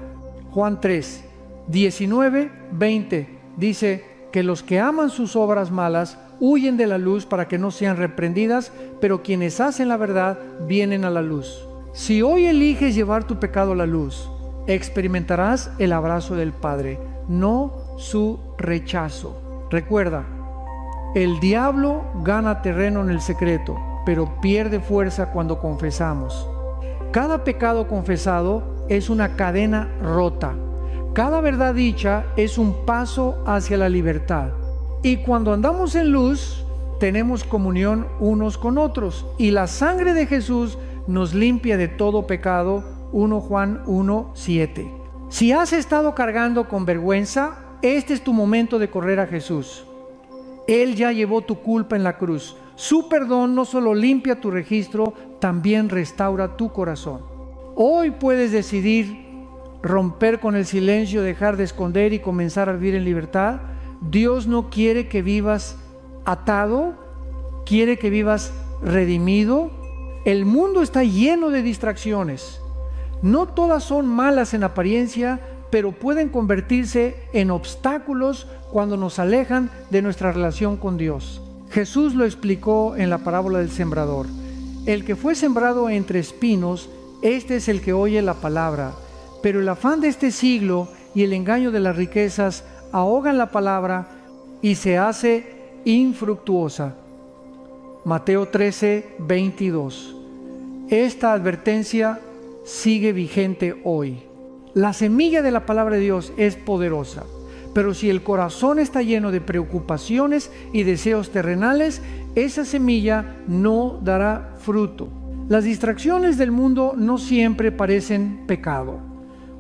Juan 3, 19, 20 dice que los que aman sus obras malas huyen de la luz para que no sean reprendidas, pero quienes hacen la verdad vienen a la luz. Si hoy eliges llevar tu pecado a la luz, experimentarás el abrazo del Padre, no su rechazo. Recuerda, el diablo gana terreno en el secreto, pero pierde fuerza cuando confesamos. Cada pecado confesado es una cadena rota. Cada verdad dicha es un paso hacia la libertad. Y cuando andamos en luz, tenemos comunión unos con otros. Y la sangre de Jesús nos limpia de todo pecado. 1 Juan 1, 7. Si has estado cargando con vergüenza, este es tu momento de correr a Jesús. Él ya llevó tu culpa en la cruz. Su perdón no solo limpia tu registro, también restaura tu corazón. Hoy puedes decidir romper con el silencio, dejar de esconder y comenzar a vivir en libertad. Dios no quiere que vivas atado, quiere que vivas redimido. El mundo está lleno de distracciones. No todas son malas en apariencia, pero pueden convertirse en obstáculos cuando nos alejan de nuestra relación con Dios. Jesús lo explicó en la parábola del sembrador. El que fue sembrado entre espinos, este es el que oye la palabra, pero el afán de este siglo y el engaño de las riquezas ahogan la palabra y se hace infructuosa. Mateo 13, 22. Esta advertencia sigue vigente hoy. La semilla de la palabra de Dios es poderosa, pero si el corazón está lleno de preocupaciones y deseos terrenales, esa semilla no dará fruto. Las distracciones del mundo no siempre parecen pecado.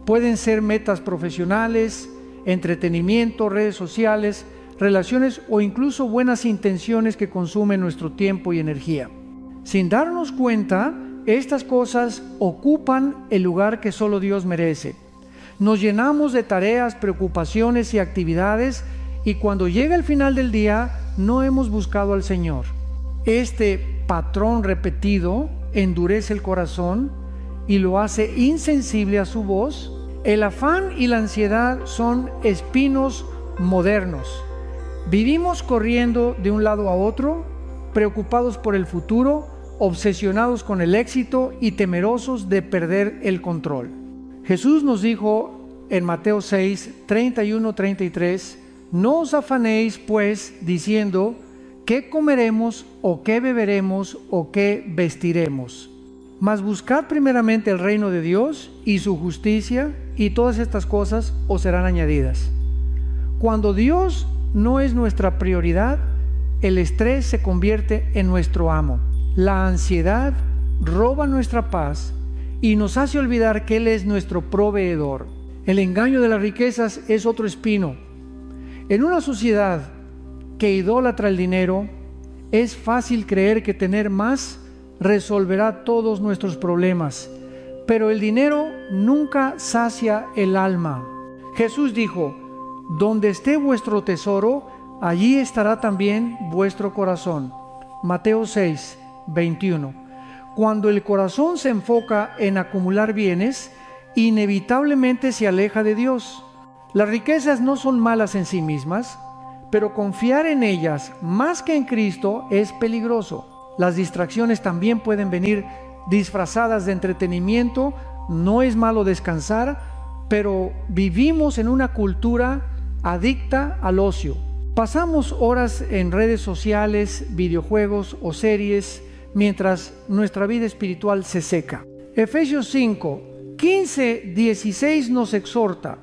Pueden ser metas profesionales, entretenimiento, redes sociales, relaciones o incluso buenas intenciones que consumen nuestro tiempo y energía. Sin darnos cuenta, estas cosas ocupan el lugar que solo Dios merece. Nos llenamos de tareas, preocupaciones y actividades, y cuando llega el final del día, no hemos buscado al Señor. Este patrón repetido endurece el corazón y lo hace insensible a su voz. El afán y la ansiedad son espinos modernos. Vivimos corriendo de un lado a otro, preocupados por el futuro, obsesionados con el éxito y temerosos de perder el control. Jesús nos dijo en Mateo 6, 31-33, no os afanéis pues diciendo, ¿qué comeremos o qué beberemos o qué vestiremos? Mas buscad primeramente el reino de Dios y su justicia, y todas estas cosas os serán añadidas. Cuando Dios no es nuestra prioridad, el estrés se convierte en nuestro amo. La ansiedad roba nuestra paz y nos hace olvidar que Él es nuestro proveedor. El engaño de las riquezas es otro espino. En una sociedad que idolatra el dinero, es fácil creer que tener más resolverá todos nuestros problemas, pero el dinero nunca sacia el alma. Jesús dijo, donde esté vuestro tesoro, allí estará también vuestro corazón. Mateo 6, 21. Cuando el corazón se enfoca en acumular bienes, inevitablemente se aleja de Dios. Las riquezas no son malas en sí mismas, pero confiar en ellas más que en Cristo es peligroso. Las distracciones también pueden venir disfrazadas de entretenimiento. No es malo descansar, pero vivimos en una cultura adicta al ocio. Pasamos horas en redes sociales, videojuegos o series, mientras nuestra vida espiritual se seca. Efesios 5, 15, 16 nos exhorta: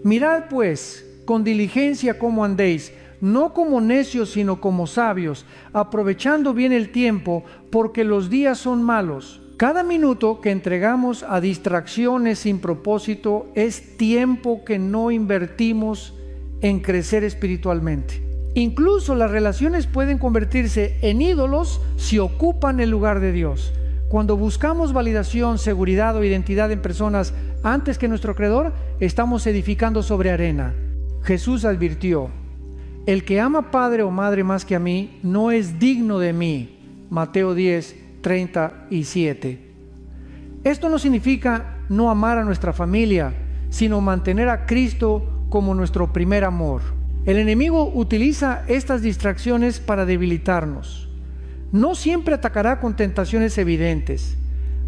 mirad pues con diligencia cómo andéis, no como necios sino como sabios, aprovechando bien el tiempo, porque los días son malos. Cada minuto que entregamos a distracciones sin propósito es tiempo que no invertimos en crecer espiritualmente. Incluso las relaciones pueden convertirse en ídolos si ocupan el lugar de Dios. Cuando buscamos validación, seguridad o identidad en personas antes que nuestro Creador, estamos edificando sobre arena. Jesús advirtió: el que ama padre o madre más que a mí, no es digno de mí. Mateo 10, 37. Esto no significa no amar a nuestra familia, sino mantener a Cristo como nuestro primer amor. El enemigo utiliza estas distracciones para debilitarnos. No siempre atacará con tentaciones evidentes.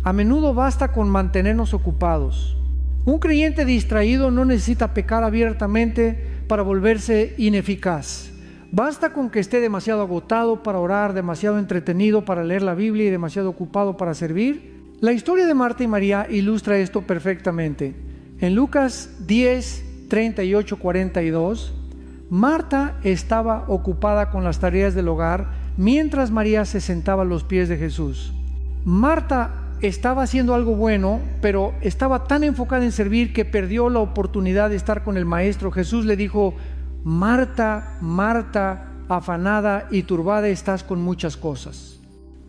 A menudo basta con mantenernos ocupados. Un creyente distraído no necesita pecar abiertamente para volverse ineficaz. Basta con que esté demasiado agotado para orar, demasiado entretenido para leer la Biblia y demasiado ocupado para servir. La historia de Marta y María ilustra esto perfectamente. En Lucas 10, 38, 42, Marta estaba ocupada con las tareas del hogar, mientras María se sentaba a los pies de Jesús. Marta estaba haciendo algo bueno, pero estaba tan enfocada en servir que perdió la oportunidad de estar con el Maestro. Jesús le dijo: Marta, Marta, afanada y turbada estás con muchas cosas,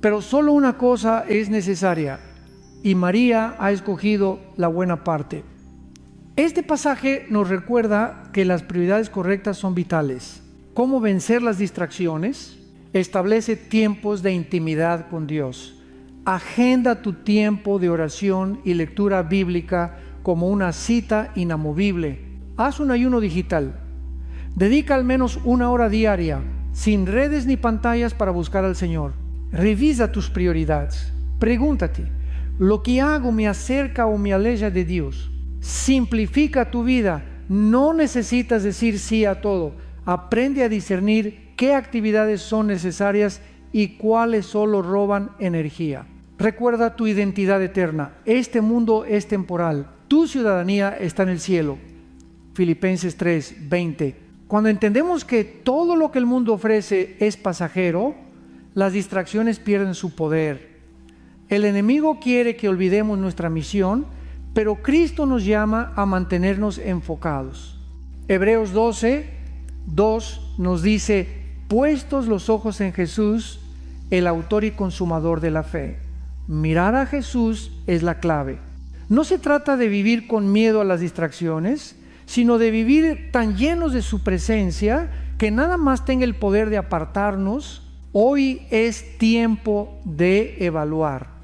pero solo una cosa es necesaria, y María ha escogido la buena parte. Este pasaje nos recuerda que las prioridades correctas son vitales. ¿Cómo vencer las distracciones? Establece tiempos de intimidad con Dios. Agenda tu tiempo de oración y lectura bíblica como una cita inamovible. Haz un ayuno digital. Dedica al menos 1 hora diaria, sin redes ni pantallas, para buscar al Señor. Revisa tus prioridades. Pregúntate: ¿lo que hago me acerca o me aleja de Dios? Simplifica tu vida. No necesitas decir sí a todo. Aprende a discernir qué actividades son necesarias y cuáles solo roban energía. Recuerda tu identidad eterna. Este mundo es temporal. Tu ciudadanía está en el cielo. Filipenses 3, 20. Cuando entendemos que todo lo que el mundo ofrece es pasajero, las distracciones pierden su poder. El enemigo quiere que olvidemos nuestra misión, pero Cristo nos llama a mantenernos enfocados. Hebreos 12, 2 nos dice: puestos los ojos en Jesús, el autor y consumador de la fe. Mirar a Jesús es la clave. No se trata de vivir con miedo a las distracciones, sino de vivir tan llenos de su presencia que nada más tenga el poder de apartarnos. Hoy es tiempo de evaluar.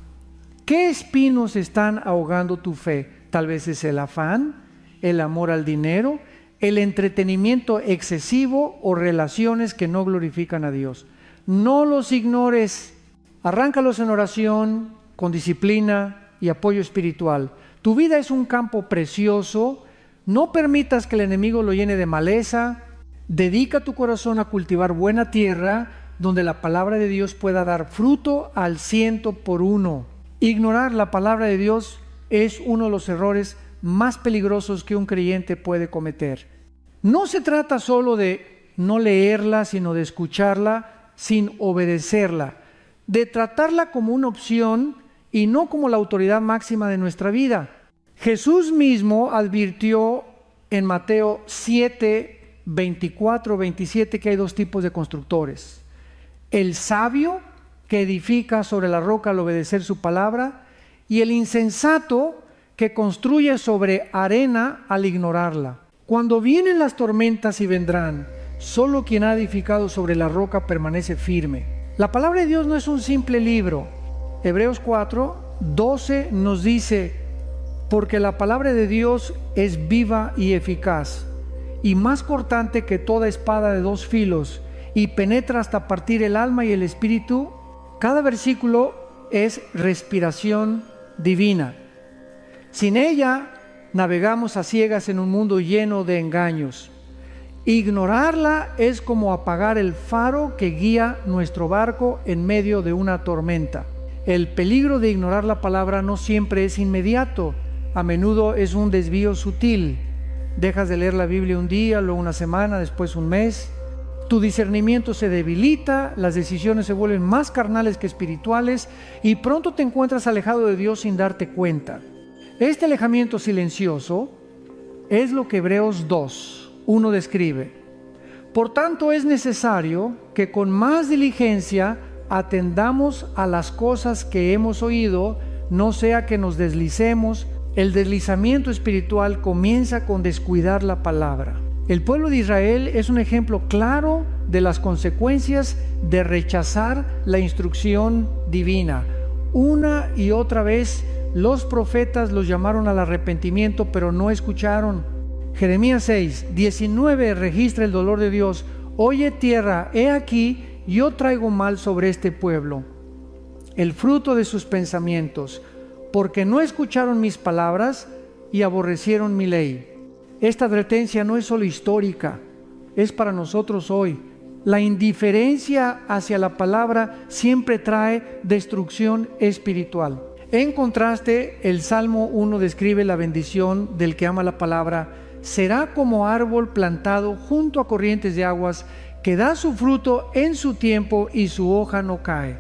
¿Qué espinos están ahogando tu fe? Tal vez es el afán, el amor al dinero, el entretenimiento excesivo o relaciones que no glorifican a Dios. No los ignores. Arráncalos en oración, con disciplina y apoyo espiritual. Tu vida es un campo precioso. No permitas que el enemigo lo llene de maleza. Dedica tu corazón a cultivar buena tierra, donde la palabra de Dios pueda dar fruto al 100%. Ignorar la palabra de Dios es uno de los errores más peligrosos que un creyente puede cometer. No se trata solo de no leerla, sino de escucharla sin obedecerla, de tratarla como una opción y no como la autoridad máxima de nuestra vida. Jesús mismo advirtió en Mateo 7, 24, 27 que hay 2 tipos de constructores: el sabio, que edifica sobre la roca al obedecer su palabra, y el insensato, que construye sobre arena al ignorarla. Cuando vienen las tormentas, y vendrán, solo quien ha edificado sobre la roca permanece firme. La palabra de Dios no es un simple libro. Hebreos 4:12 nos dice: porque la palabra de Dios es viva y eficaz, y más cortante que toda espada de dos filos, y penetra hasta partir el alma y el espíritu. Cada versículo es respiración divina. Sin ella navegamos a ciegas en un mundo lleno de engaños. Ignorarla es como apagar el faro que guía nuestro barco en medio de una tormenta. El peligro de ignorar la palabra no siempre es inmediato, a menudo es un desvío sutil. Dejas de leer la Biblia un día, luego una semana, después un mes. Tu discernimiento se debilita, las decisiones se vuelven más carnales que espirituales y pronto te encuentras alejado de Dios sin darte cuenta. Este alejamiento silencioso es lo que Hebreos 2:1 describe. Por tanto, es necesario que con más diligencia atendamos a las cosas que hemos oído, no sea que nos deslicemos. El deslizamiento espiritual comienza con descuidar la palabra. El pueblo de Israel es un ejemplo claro de las consecuencias de rechazar la instrucción divina. Una y otra vez los profetas los llamaron al arrepentimiento, pero no escucharon. Jeremías 6:19 registra el dolor de Dios. Oye tierra, he aquí, yo traigo mal sobre este pueblo, el fruto de sus pensamientos, porque no escucharon mis palabras y aborrecieron mi ley. Esta advertencia no es solo histórica, es para nosotros hoy. La indiferencia hacia la palabra siempre trae destrucción espiritual. En contraste, el Salmo 1 describe la bendición del que ama la palabra. Será como árbol plantado junto a corrientes de aguas, que da su fruto en su tiempo y su hoja no cae.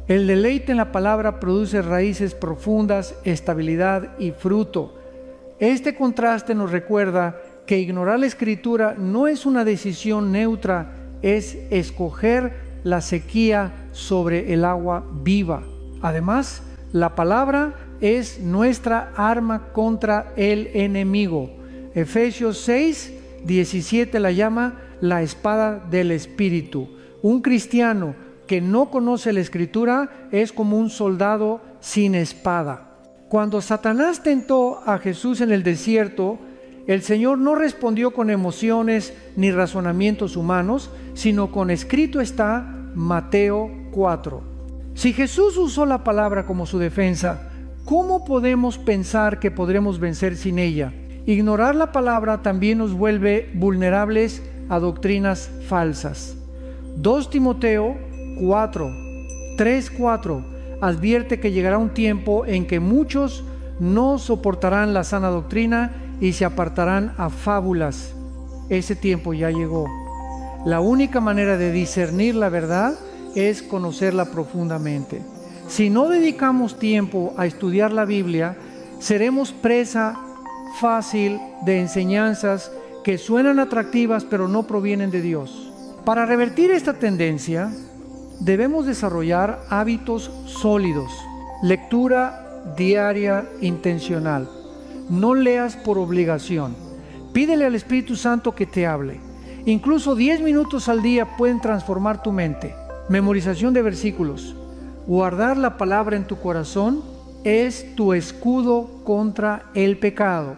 El deleite en la palabra produce raíces profundas, estabilidad y fruto. Este contraste nos recuerda que ignorar la Escritura no es una decisión neutra, es escoger la sequía sobre el agua viva. Además, la palabra es nuestra arma contra el enemigo. Efesios 6:17 la llama la espada del Espíritu. Un cristiano que no conoce la Escritura es como un soldado sin espada. Cuando Satanás tentó a Jesús en el desierto, el Señor no respondió con emociones ni razonamientos humanos, sino con escrito está Mateo 4. Si Jesús usó la palabra como su defensa, ¿cómo podemos pensar que podremos vencer sin ella? Ignorar la palabra también nos vuelve vulnerables a doctrinas falsas. 2 Timoteo 3:4 advierte que llegará un tiempo en que muchos no soportarán la sana doctrina y se apartarán a fábulas. Ese tiempo ya llegó. La única manera de discernir la verdad es conocerla profundamente. Si no dedicamos tiempo a estudiar la Biblia, seremos presa fácil de enseñanzas que suenan atractivas pero no provienen de Dios. Para revertir esta tendencia, debemos desarrollar hábitos sólidos. Lectura diaria intencional. No leas por obligación. Pídele al Espíritu Santo que te hable. Incluso 10 minutos al día pueden transformar tu mente. Memorización de versículos. Guardar la palabra en tu corazón es tu escudo contra el pecado.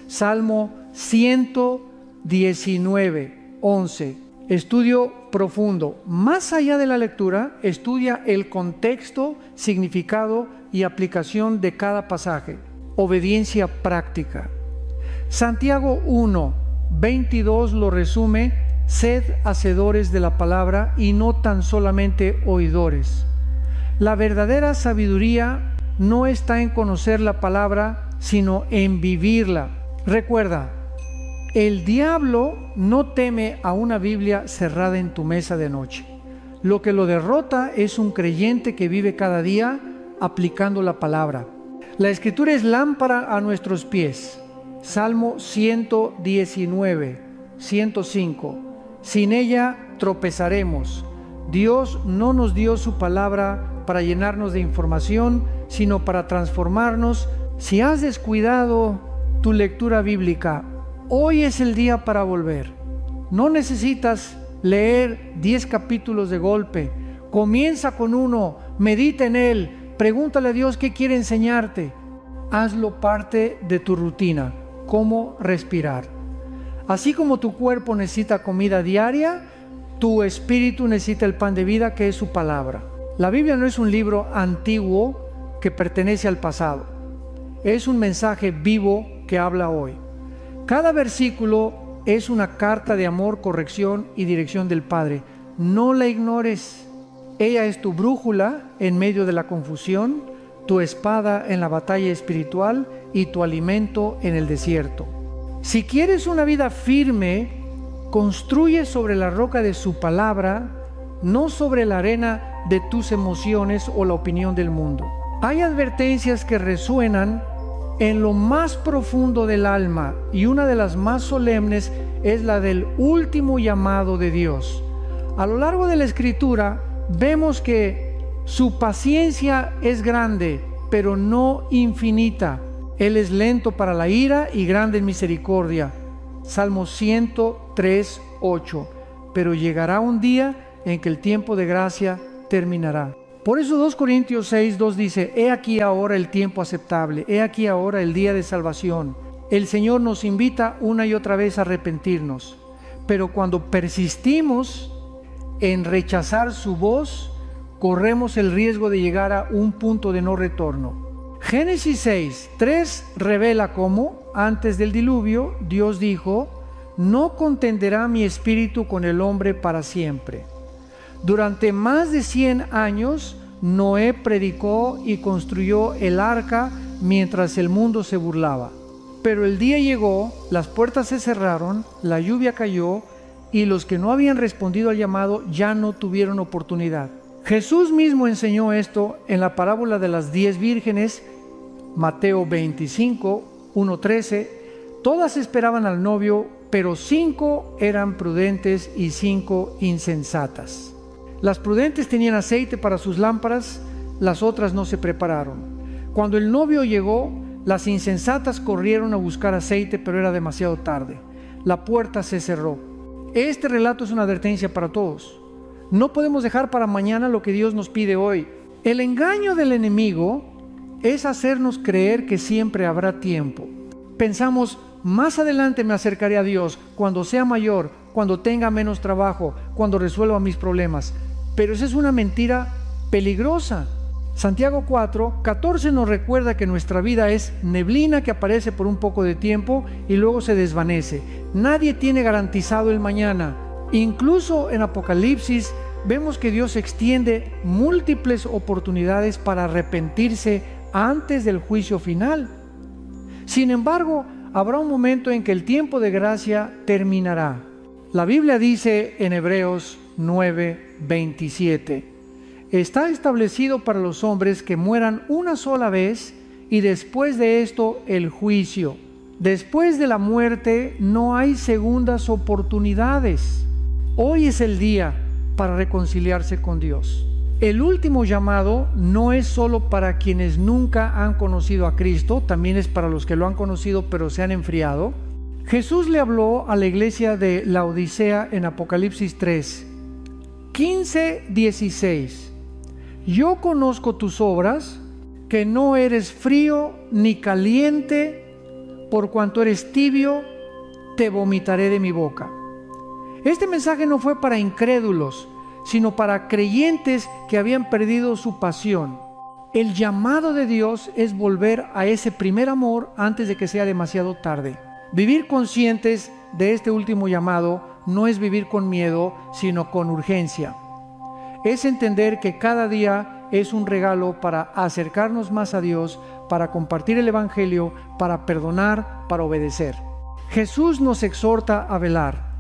Salmo 119:11. Estudio profundo. Más allá de la lectura, estudia el contexto, significado y aplicación de cada pasaje. Obediencia práctica. Santiago 1:22 lo resume: sed hacedores de la palabra y no tan solamente oidores. La verdadera sabiduría no está en conocer la palabra, sino en vivirla. Recuerda, el diablo no teme a una Biblia cerrada en tu mesa de noche. Lo que lo derrota es un creyente que vive cada día aplicando la palabra. La Escritura es lámpara a nuestros pies. Salmo 119:105. Sin ella tropezaremos. Dios no nos dio su palabra para llenarnos de información, sino para transformarnos. Si has descuidado tu lectura bíblica, hoy es el día para volver. No necesitas leer 10 capítulos de golpe. Comienza con uno, medita en él, pregúntale a Dios qué quiere enseñarte. Hazlo parte de tu rutina, cómo respirar. Así como tu cuerpo necesita comida diaria, tu espíritu necesita el pan de vida, que es su palabra. La Biblia no es un libro antiguo que pertenece al pasado. Es un mensaje vivo que habla hoy. Cada versículo es una carta de amor, corrección y dirección del Padre. No la ignores. Ella es tu brújula en medio de la confusión, tu espada en la batalla espiritual y tu alimento en el desierto. Si quieres una vida firme, construye sobre la roca de su palabra, no sobre la arena de tus emociones o la opinión del mundo. Hay advertencias que resuenan en lo más profundo del alma, y una de las más solemnes es la del último llamado de Dios. A lo largo de la Escritura vemos que su paciencia es grande, pero no infinita. Él es lento para la ira y grande en misericordia. Salmo 103, 8. Pero llegará un día en que el tiempo de gracia terminará. Por eso 2 Corintios 6, 2 dice: he aquí ahora el tiempo aceptable, he aquí ahora el día de salvación. El Señor nos invita una y otra vez a arrepentirnos, pero cuando persistimos en rechazar su voz, corremos el riesgo de llegar a un punto de no retorno. Génesis 6, 3 revela cómo, antes del diluvio, Dios dijo: no contenderá mi espíritu con el hombre para siempre. Durante más de 100 años, Noé predicó y construyó el arca mientras el mundo se burlaba. Pero el día llegó, las puertas se cerraron, la lluvia cayó y los que no habían respondido al llamado ya no tuvieron oportunidad. Jesús mismo enseñó esto en la parábola de las 10 vírgenes, Mateo 25, 1-13. Todas esperaban al novio, pero 5 eran prudentes y 5 insensatas. Las prudentes tenían aceite para sus lámparas, las otras no se prepararon. Cuando el novio llegó, las insensatas corrieron a buscar aceite, pero era demasiado tarde. La puerta se cerró. Este relato es una advertencia para todos. No podemos dejar para mañana lo que Dios nos pide hoy. El engaño del enemigo es hacernos creer que siempre habrá tiempo. Pensamos: más adelante me acercaré a Dios, cuando sea mayor, cuando tenga menos trabajo, cuando resuelva mis problemas. Pero esa es una mentira peligrosa. Santiago 4:14 nos recuerda que nuestra vida es neblina que aparece por un poco de tiempo y luego se desvanece. Nadie tiene garantizado el mañana. Incluso en Apocalipsis vemos que Dios extiende múltiples oportunidades para arrepentirse antes del juicio final. Sin embargo, habrá un momento en que el tiempo de gracia terminará. La Biblia dice en Hebreos 9:27: está establecido para los hombres que mueran una sola vez y después de esto el juicio. Después de la muerte no hay segundas oportunidades. Hoy es el día para reconciliarse con Dios. El último llamado no es solo para quienes nunca han conocido a Cristo, también es para los que lo han conocido pero se han enfriado. Jesús le habló a la iglesia de Laodicea en Apocalipsis 3, 15-16. Yo conozco tus obras, que no eres frío ni caliente. Por cuanto eres tibio, te vomitaré de mi boca. Este mensaje no fue para incrédulos, sino para creyentes que habían perdido su pasión. El llamado de Dios es volver a ese primer amor antes de que sea demasiado tarde. Vivir conscientes de este último llamado no es vivir con miedo, sino con urgencia. Es entender que cada día es un regalo para acercarnos más a Dios, para compartir el Evangelio, para perdonar, para obedecer. Jesús nos exhorta a velar.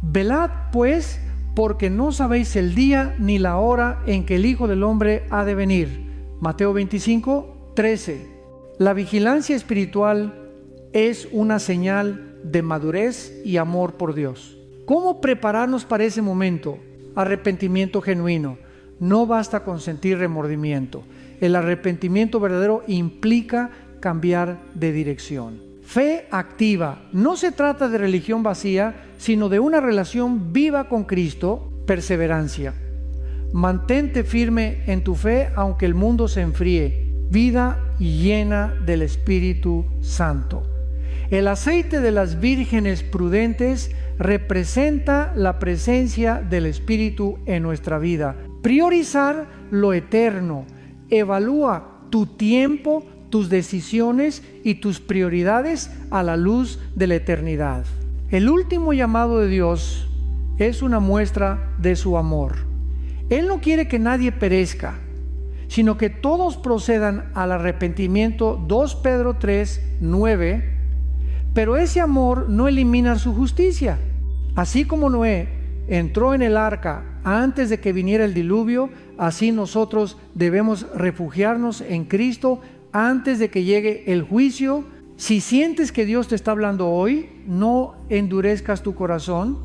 Velad pues, porque no sabéis el día ni la hora en que el Hijo del Hombre ha de venir. Mateo 25:13. La vigilancia espiritual es una señal de madurez y amor por Dios. ¿Cómo prepararnos para ese momento? Arrepentimiento genuino. No basta con sentir remordimiento. El arrepentimiento verdadero implica cambiar de dirección. Fe activa. No se trata de religión vacía, sino de una relación viva con Cristo. Perseverancia. Mantente firme en tu fe aunque el mundo se enfríe. Vida llena del Espíritu Santo. El aceite de las vírgenes prudentes representa la presencia del Espíritu en nuestra vida. Priorizar lo eterno. Evalúa tu tiempo, tus decisiones y tus prioridades a la luz de la eternidad. El último llamado de Dios es una muestra de su amor. Él no quiere que nadie perezca, sino que todos procedan al arrepentimiento. 2 Pedro 3, 9. Pero ese amor no elimina su justicia. Así como Noé entró en el arca antes de que viniera el diluvio, así nosotros debemos refugiarnos en Cristo antes de que llegue el juicio. Si sientes que Dios te está hablando hoy, no endurezcas tu corazón.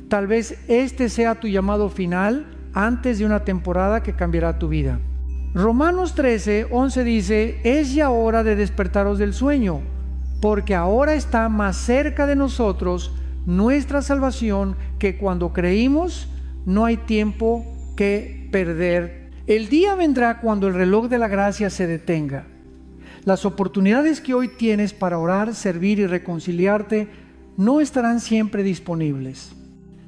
Tal vez este sea tu llamado final antes de una temporada que cambiará tu vida. Romanos 13, 11 dice: es ya hora de despertaros del sueño, porque ahora está más cerca de nosotros nuestra salvación que cuando creímos. No hay tiempo que perder. El día vendrá cuando el reloj de la gracia se detenga. Las oportunidades que hoy tienes para orar, servir y reconciliarte no estarán siempre disponibles.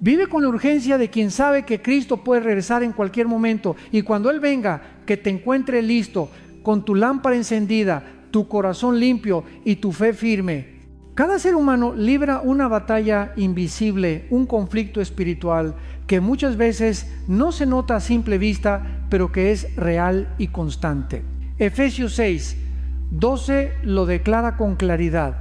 Vive con la urgencia de quien sabe que Cristo puede regresar en cualquier momento, y cuando Él venga, que te encuentre listo, con tu lámpara encendida, tu corazón limpio y tu fe firme. Cada ser humano libra una batalla invisible, un conflicto espiritual que muchas veces no se nota a simple vista, pero que es real y constante. Efesios 6, 12 lo declara con claridad.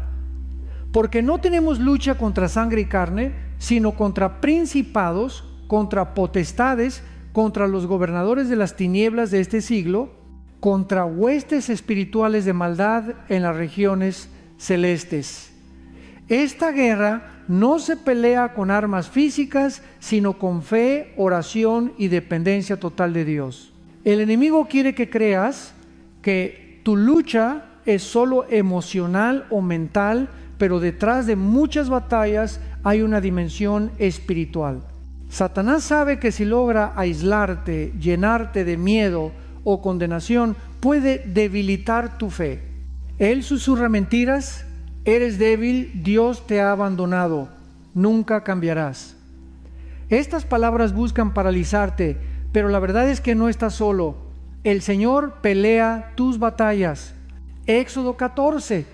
Porque no tenemos lucha contra sangre y carne, sino contra principados, contra potestades, contra los gobernadores de las tinieblas de este siglo, contra huestes espirituales de maldad en las regiones celestes. Esta guerra no se pelea con armas físicas, sino con fe, oración y dependencia total de Dios. El enemigo quiere que creas que tu lucha es solo emocional o mental, pero detrás de muchas batallas hay una dimensión espiritual. Satanás sabe que si logra aislarte, llenarte de miedo o condenación, puede debilitar tu fe. Él susurra mentiras: eres débil, Dios te ha abandonado, nunca cambiarás. Estas palabras buscan paralizarte, pero la verdad es que no estás solo. El Señor pelea tus batallas. Éxodo 14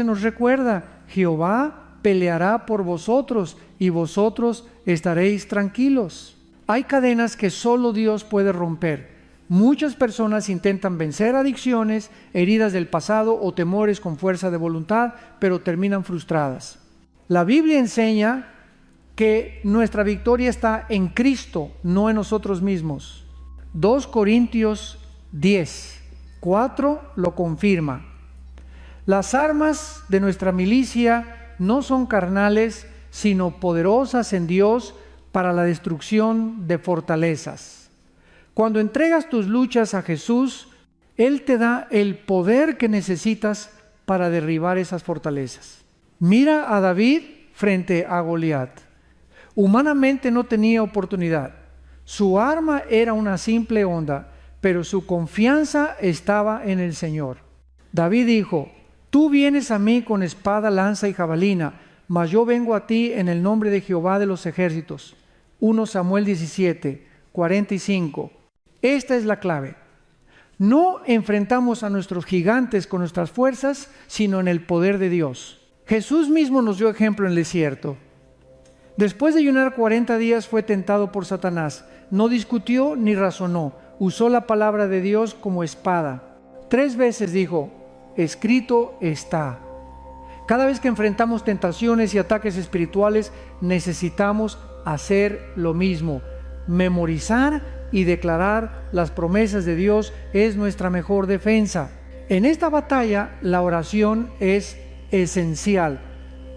nos recuerda: Jehová peleará por vosotros y vosotros estaréis tranquilos. Hay cadenas que solo Dios puede romper. Muchas personas intentan vencer adicciones, heridas del pasado o temores con fuerza de voluntad, pero terminan frustradas. La Biblia enseña que nuestra victoria está en Cristo, no en nosotros mismos. 2 Corintios 10, 4 lo confirma. Las armas de nuestra milicia no son carnales, sino poderosas en Dios para la destrucción de fortalezas. Cuando entregas tus luchas a Jesús, Él te da el poder que necesitas para derribar esas fortalezas. Mira a David frente a Goliat. Humanamente no tenía oportunidad. Su arma era una simple honda, pero su confianza estaba en el Señor. David dijo: tú vienes a mí con espada, lanza y jabalina, mas yo vengo a ti en el nombre de Jehová de los ejércitos. 1 Samuel 17, 45. Esta es la clave. No enfrentamos a nuestros gigantes con nuestras fuerzas, sino en el poder de Dios. Jesús mismo nos dio ejemplo en el desierto. Después de ayunar 40 días fue tentado por Satanás. No discutió ni razonó. Usó la palabra de Dios como espada. 3 veces dijo: escrito está. Cada vez que enfrentamos tentaciones y ataques espirituales, necesitamos hacer lo mismo. Memorizar y declarar las promesas de Dios es nuestra mejor defensa. En esta batalla, la oración es esencial.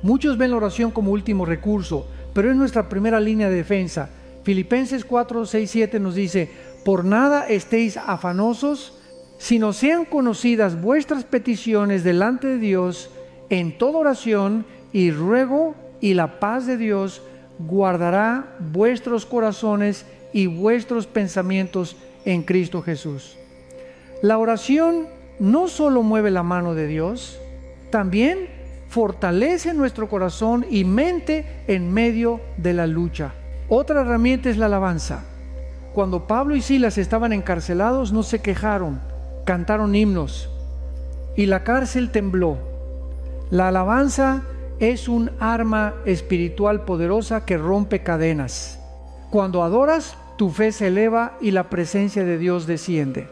Muchos ven la oración como último recurso, pero es nuestra primera línea de defensa. Filipenses 4, 6, 7 nos dice: por nada estéis afanosos, sino sean conocidas vuestras peticiones delante de Dios en toda oración y ruego, y la paz de Dios guardará vuestros corazones y vuestros pensamientos en Cristo Jesús. La oración no solo mueve la mano de Dios, también fortalece nuestro corazón y mente en medio de la lucha. Otra herramienta es la alabanza. Cuando Pablo y Silas estaban encarcelados, no se quejaron, cantaron himnos y la cárcel tembló. La alabanza es un arma espiritual poderosa que rompe cadenas. Cuando adoras, tu fe se eleva y la presencia de Dios desciende.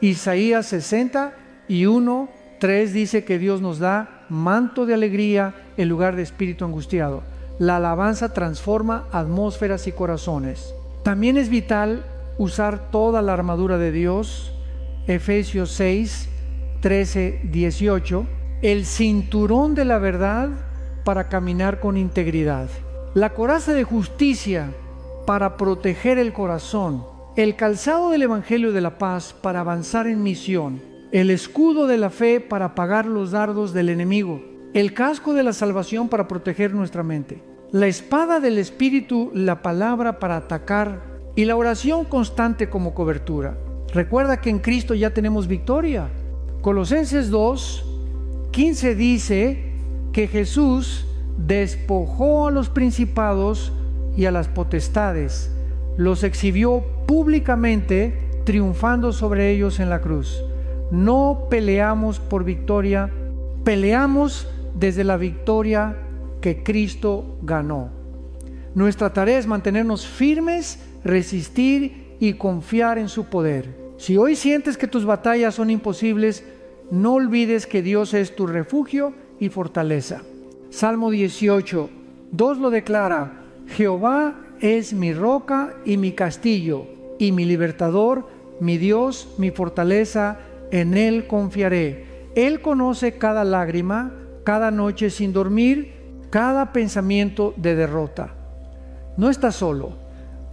Isaías 61:3 dice que Dios nos da manto de alegría en lugar de espíritu angustiado. La alabanza transforma atmósferas y corazones. También es vital usar toda la armadura de Dios. Efesios 6:13-18. El cinturón de la verdad para caminar con integridad. La coraza de justicia para proteger el corazón. El calzado del Evangelio de la paz para avanzar en misión. El escudo de la fe para apagar los dardos del enemigo. El casco de la salvación para proteger nuestra mente. La espada del Espíritu, la palabra para atacar. Y la oración constante como cobertura. Recuerda que en Cristo ya tenemos victoria. Colosenses 2:15 dice que Jesús despojó a los principados y a las potestades, los exhibió públicamente, triunfando sobre ellos en la cruz. No peleamos por victoria, peleamos desde la victoria que Cristo ganó. Nuestra tarea es mantenernos firmes, resistir y confiar en su poder. Si hoy sientes que tus batallas son imposibles, no olvides que Dios es tu refugio y fortaleza. Salmo 18:2 lo declara: Jehová es mi roca y mi castillo, y mi libertador, mi Dios, mi fortaleza, en Él confiaré. Él conoce cada lágrima, cada noche sin dormir, cada pensamiento de derrota. No estás solo.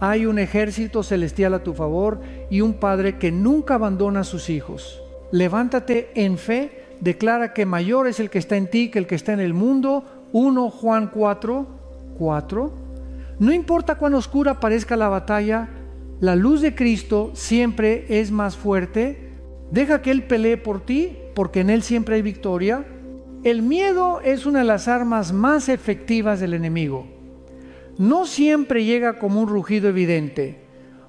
Hay un ejército celestial a tu favor y un Padre que nunca abandona a sus hijos. Levántate en fe, declara que mayor es el que está en ti que el que está en el mundo. 1 Juan 4:4. No importa cuán oscura parezca la batalla, la luz de Cristo siempre es más fuerte. Deja que Él pelee por ti, porque en Él siempre hay victoria. El miedo es una de las armas más efectivas del enemigo. No siempre llega como un rugido evidente.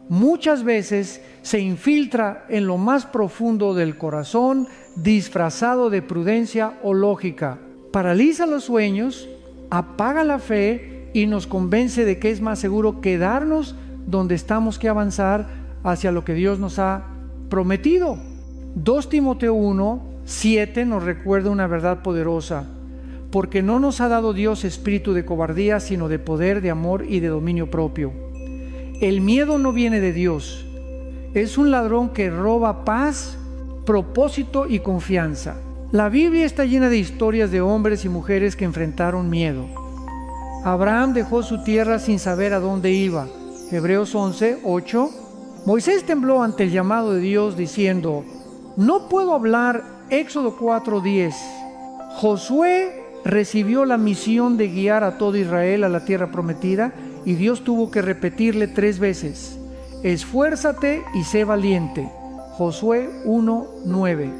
Muchas veces se infiltra en lo más profundo del corazón, disfrazado de prudencia o lógica. Paraliza los sueños, apaga la fe y nos convence de que es más seguro quedarnos donde estamos que avanzar hacia lo que Dios nos ha prometido. 2 Timoteo 1:7 nos recuerda una verdad poderosa. Porque no nos ha dado Dios espíritu de cobardía, sino de poder, de amor y de dominio propio. El miedo no viene de Dios. Es un ladrón que roba paz, propósito y confianza. La Biblia está llena de historias de hombres y mujeres que enfrentaron miedo. Abraham dejó su tierra sin saber a dónde iba. Hebreos 11:8. Moisés tembló ante el llamado de Dios diciendo: no puedo hablar. Éxodo 4:10. Josué recibió la misión de guiar a todo Israel a la tierra prometida y Dios tuvo que repetirle 3 veces: esfuérzate y sé valiente. Josué 1:9.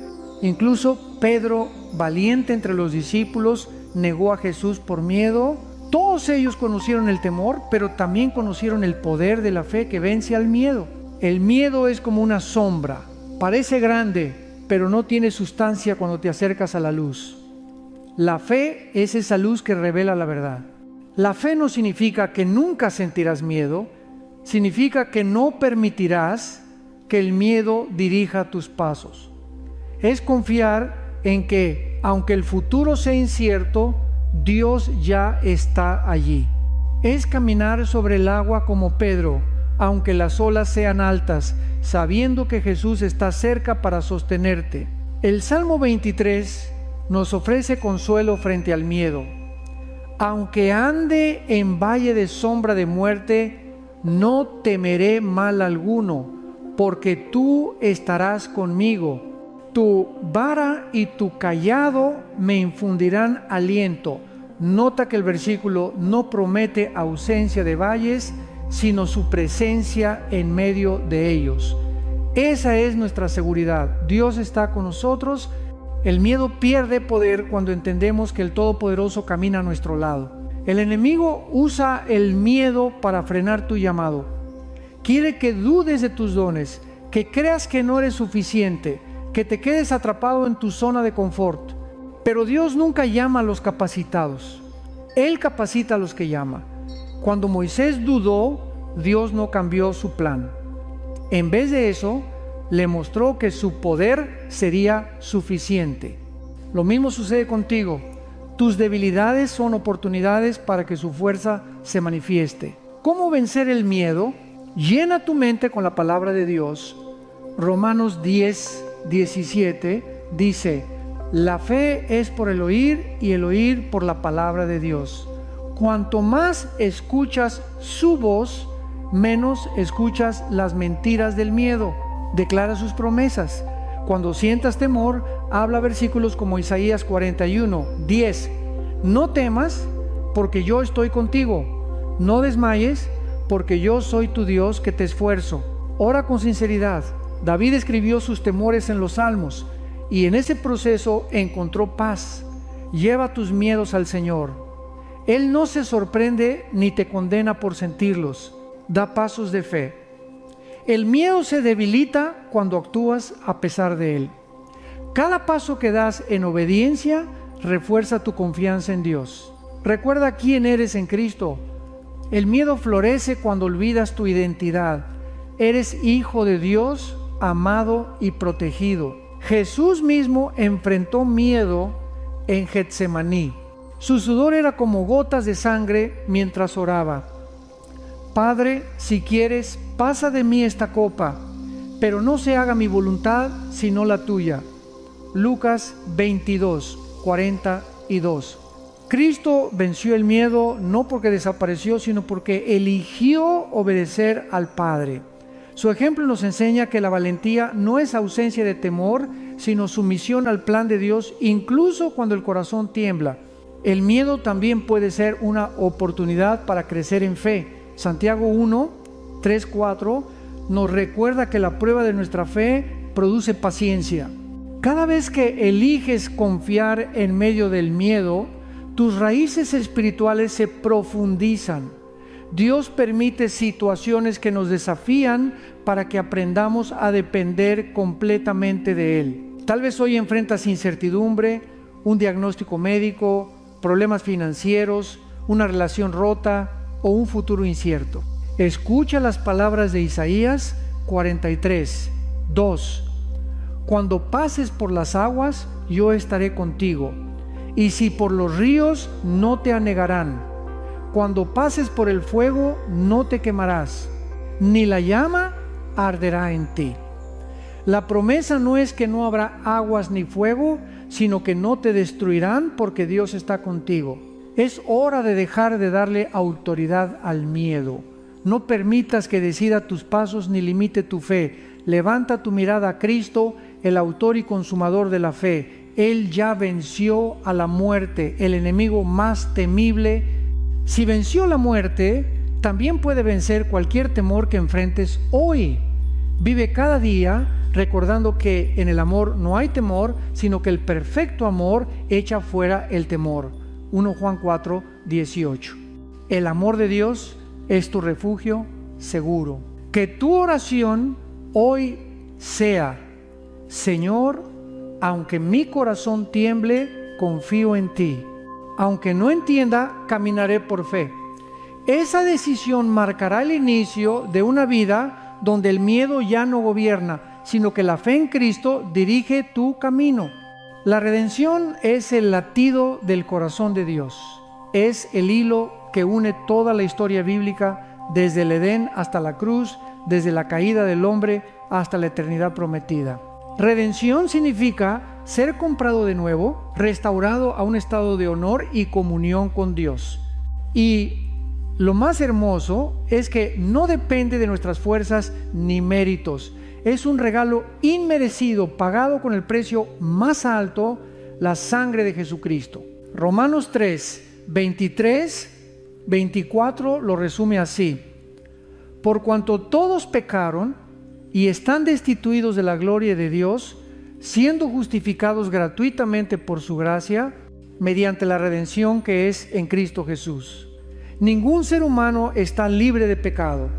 Incluso Pedro, valiente entre los discípulos, negó a Jesús por miedo. Todos ellos conocieron el temor, pero también conocieron el poder de la fe que vence al miedo. El miedo es como una sombra, parece grande, pero no tiene sustancia cuando te acercas a la luz. La fe es esa luz que revela la verdad. La fe no significa que nunca sentirás miedo, significa que no permitirás que el miedo dirija tus pasos. Es confiar en que, aunque el futuro sea incierto, Dios ya está allí. Es caminar sobre el agua como Pedro, aunque las olas sean altas, sabiendo que Jesús está cerca para sostenerte. El Salmo 23 nos ofrece consuelo frente al miedo. Aunque ande en valle de sombra de muerte, no temeré mal alguno, porque tú estarás conmigo. Tu vara y tu cayado me infundirán aliento. Nota que el versículo no promete ausencia de valles, sino su presencia en medio de ellos. Esa es nuestra seguridad. Dios está con nosotros. El miedo pierde poder cuando entendemos que el Todopoderoso camina a nuestro lado. El enemigo usa el miedo para frenar tu llamado. Quiere que dudes de tus dones, que creas que no eres suficiente, que te quedes atrapado en tu zona de confort. Pero Dios nunca llama a los capacitados. Él capacita a los que llama. Cuando Moisés dudó, Dios no cambió su plan. En vez de eso, le mostró que su poder sería suficiente. Lo mismo sucede contigo. Tus debilidades son oportunidades para que su fuerza se manifieste. ¿Cómo vencer el miedo? Llena tu mente con la palabra de Dios. Romanos 10:17 dice: la fe es por el oír y el oír por la palabra de Dios. Cuanto más escuchas su voz, menos escuchas las mentiras del miedo. Declara sus promesas. Cuando sientas temor, habla versículos como Isaías 41:10. No temas, porque yo estoy contigo. No desmayes, porque yo soy tu Dios que te esfuerzo. Ora con sinceridad. David escribió sus temores en los Salmos y en ese proceso encontró paz. Lleva tus miedos al Señor. Él no se sorprende ni te condena por sentirlos. Da pasos de fe. El miedo se debilita cuando actúas a pesar de él. Cada paso que das en obediencia refuerza tu confianza en Dios. Recuerda quién eres en Cristo. El miedo florece cuando olvidas tu identidad. Eres hijo de Dios, amado y protegido. Jesús mismo enfrentó miedo en Getsemaní. Su sudor era como gotas de sangre mientras oraba. Padre, si quieres, pasa de mí esta copa, pero no se haga mi voluntad sino la tuya. Lucas 22:42. Cristo venció el miedo no porque desapareció, sino porque eligió obedecer al Padre. Su ejemplo nos enseña que la valentía no es ausencia de temor, sino sumisión al plan de Dios, incluso cuando el corazón tiembla. El miedo también puede ser una oportunidad para crecer en fe. Santiago 1:3-4 nos recuerda que la prueba de nuestra fe produce paciencia. Cada vez que eliges confiar en medio del miedo, tus raíces espirituales se profundizan. Dios permite situaciones que nos desafían para que aprendamos a depender completamente de Él. Tal vez hoy enfrentas incertidumbre, un diagnóstico médico, problemas financieros, una relación rota o un futuro incierto. Escucha las palabras de Isaías 43:2. Cuando pases por las aguas, yo estaré contigo, y si por los ríos, no te anegarán. Cuando pases por el fuego, no te quemarás, ni la llama arderá en ti. La promesa no es que no habrá aguas ni fuego, sino que no te destruirán porque Dios está contigo. Es hora de dejar de darle autoridad al miedo. No permitas que decida tus pasos ni limite tu fe. Levanta tu mirada a Cristo, el autor y consumador de la fe. Él ya venció a la muerte, el enemigo más temible. Si venció la muerte, también puede vencer cualquier temor que enfrentes hoy. Vive cada día recordando que en el amor no hay temor, sino que el perfecto amor echa fuera el temor. 1 Juan 4:18. El amor de Dios es tu refugio seguro. Que tu oración hoy sea: Señor, aunque mi corazón tiemble, confío en ti. Aunque no entienda, caminaré por fe. Esa decisión marcará el inicio de una vida donde el miedo ya no gobierna, sino que la fe en Cristo dirige tu camino. La redención es el latido del corazón de Dios. Es el hilo que une toda la historia bíblica, desde el Edén hasta la cruz, desde la caída del hombre hasta la eternidad prometida. Redención significa ser comprado de nuevo, restaurado a un estado de honor y comunión con Dios. Y lo más hermoso es que no depende de nuestras fuerzas ni méritos. Es un regalo inmerecido, pagado con el precio más alto, la sangre de Jesucristo. Romanos 3:23-24 lo resume así: Por cuanto todos pecaron y están destituidos de la gloria de Dios, siendo justificados gratuitamente por su gracia, mediante la redención que es en Cristo Jesús. Ningún ser humano está libre de pecado.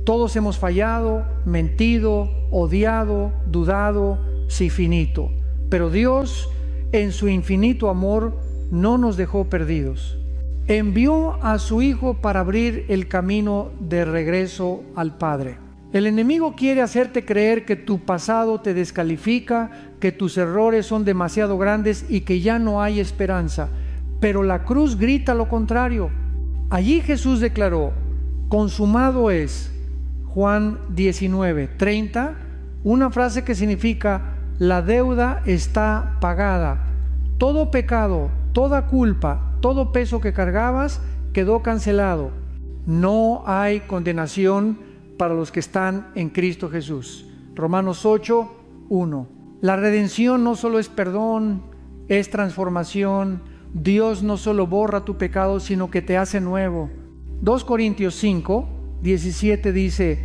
Todos hemos fallado, mentido, odiado, dudado, sin finito. Pero Dios, en su infinito amor, no nos dejó perdidos. Envió a su Hijo para abrir el camino de regreso al Padre. El enemigo quiere hacerte creer que tu pasado te descalifica, que tus errores son demasiado grandes y que ya no hay esperanza. Pero la cruz grita lo contrario. Allí Jesús declaró: consumado es. Juan 19:30, una frase que significa: la deuda está pagada. Todo pecado, toda culpa, todo peso que cargabas quedó cancelado. No hay condenación para los que están en Cristo Jesús. Romanos 8:1. La redención no solo es perdón, es transformación. Dios no solo borra tu pecado, sino que te hace nuevo. 2 Corintios 5:17 dice: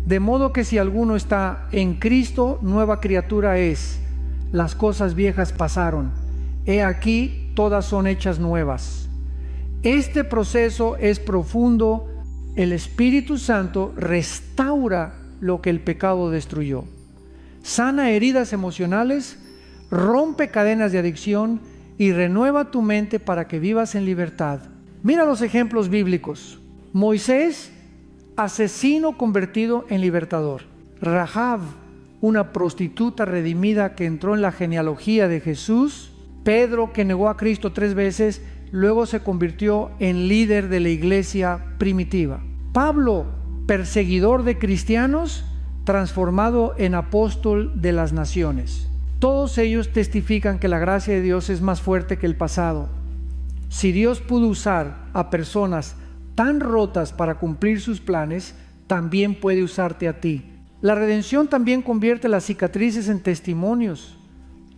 de modo que si alguno está en Cristo, nueva criatura es. Las cosas viejas pasaron. He aquí, todas son hechas nuevas. Este proceso es profundo. El Espíritu Santo restaura lo que el pecado destruyó. Sana heridas emocionales, rompe cadenas de adicción y renueva tu mente para que vivas en libertad. Mira los ejemplos bíblicos. Moisés, asesino convertido en libertador. Rahab, una prostituta redimida que entró en la genealogía de Jesús. Pedro, que negó a Cristo 3 veces, luego se convirtió en líder de la iglesia primitiva. Pablo, perseguidor de cristianos, transformado en apóstol de las naciones. Todos ellos testifican que la gracia de Dios es más fuerte que el pasado. Si Dios pudo usar a personas tan rotas para cumplir sus planes, también puede usarte a ti. La redención también convierte las cicatrices en testimonios.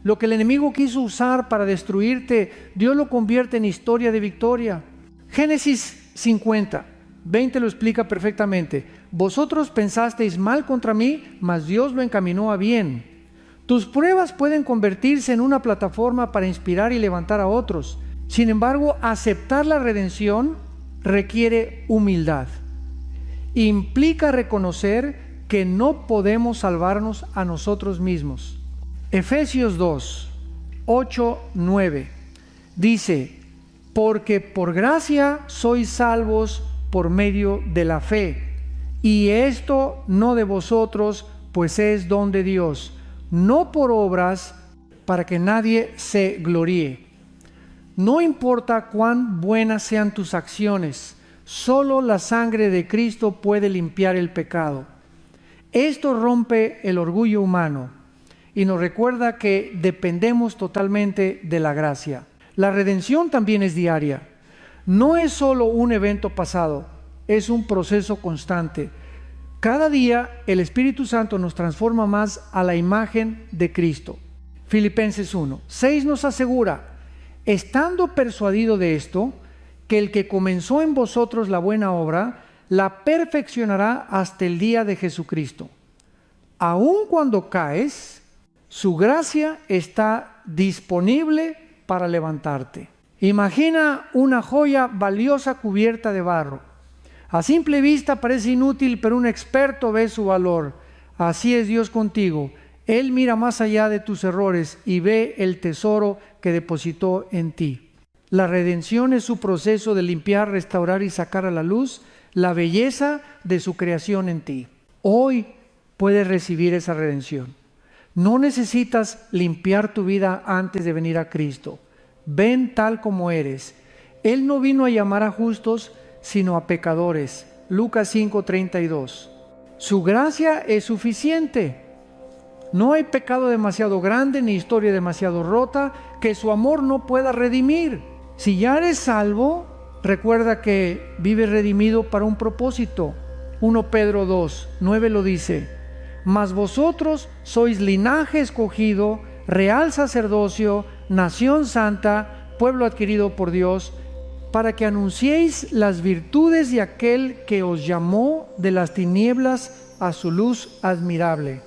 Lo que el enemigo quiso usar para destruirte, Dios lo convierte en historia de victoria. Génesis 50:20 lo explica perfectamente. Vosotros pensasteis mal contra mí, mas Dios lo encaminó a bien. Tus pruebas pueden convertirse en una plataforma para inspirar y levantar a otros. Sin embargo, aceptar la redención requiere humildad. Implica reconocer que no podemos salvarnos a nosotros mismos. Efesios 2:8-9 dice: porque por gracia sois salvos por medio de la fe, y esto no de vosotros, pues es don de Dios, no por obras, para que nadie se gloríe. No importa cuán buenas sean tus acciones, solo la sangre de Cristo puede limpiar el pecado. Esto rompe el orgullo humano y nos recuerda que dependemos totalmente de la gracia. La redención también es diaria. No es solo un evento pasado, es un proceso constante. Cada día el Espíritu Santo nos transforma más a la imagen de Cristo. Filipenses 1:6 nos asegura: estando persuadido de esto, que el que comenzó en vosotros la buena obra, la perfeccionará hasta el día de Jesucristo. Aun cuando caes, su gracia está disponible para levantarte. Imagina una joya valiosa cubierta de barro. A simple vista parece inútil, pero un experto ve su valor. Así es Dios contigo. Él mira más allá de tus errores y ve el tesoro que depositó en ti. La redención es su proceso de limpiar, restaurar y sacar a la luz la belleza de su creación en ti. Hoy puedes recibir esa redención. No necesitas limpiar tu vida antes de venir a Cristo. Ven tal como eres. Él no vino a llamar a justos, sino a pecadores. Lucas 5:32. Su gracia es suficiente. No hay pecado demasiado grande ni historia demasiado rota que su amor no pueda redimir. Si ya eres salvo, recuerda que vives redimido para un propósito. 1 Pedro 2:9 lo dice: mas vosotros sois linaje escogido, real sacerdocio, nación santa, pueblo adquirido por Dios, para que anunciéis las virtudes de aquel que os llamó de las tinieblas a su luz admirable.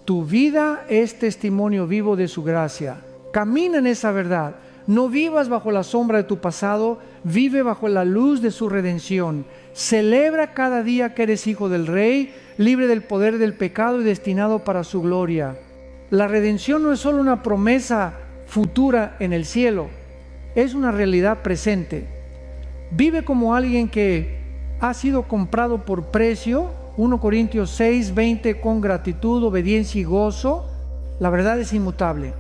Tu vida es testimonio vivo de su gracia. Camina en esa verdad. No vivas bajo la sombra de tu pasado, vive bajo la luz de su redención. Celebra cada día que eres hijo del Rey, libre del poder del pecado y destinado para su gloria. La redención no es solo una promesa futura en el cielo, es una realidad presente. Vive como alguien que ha sido comprado por precio. 1 Corintios 6, 20, con gratitud, obediencia y gozo. La verdad es inmutable.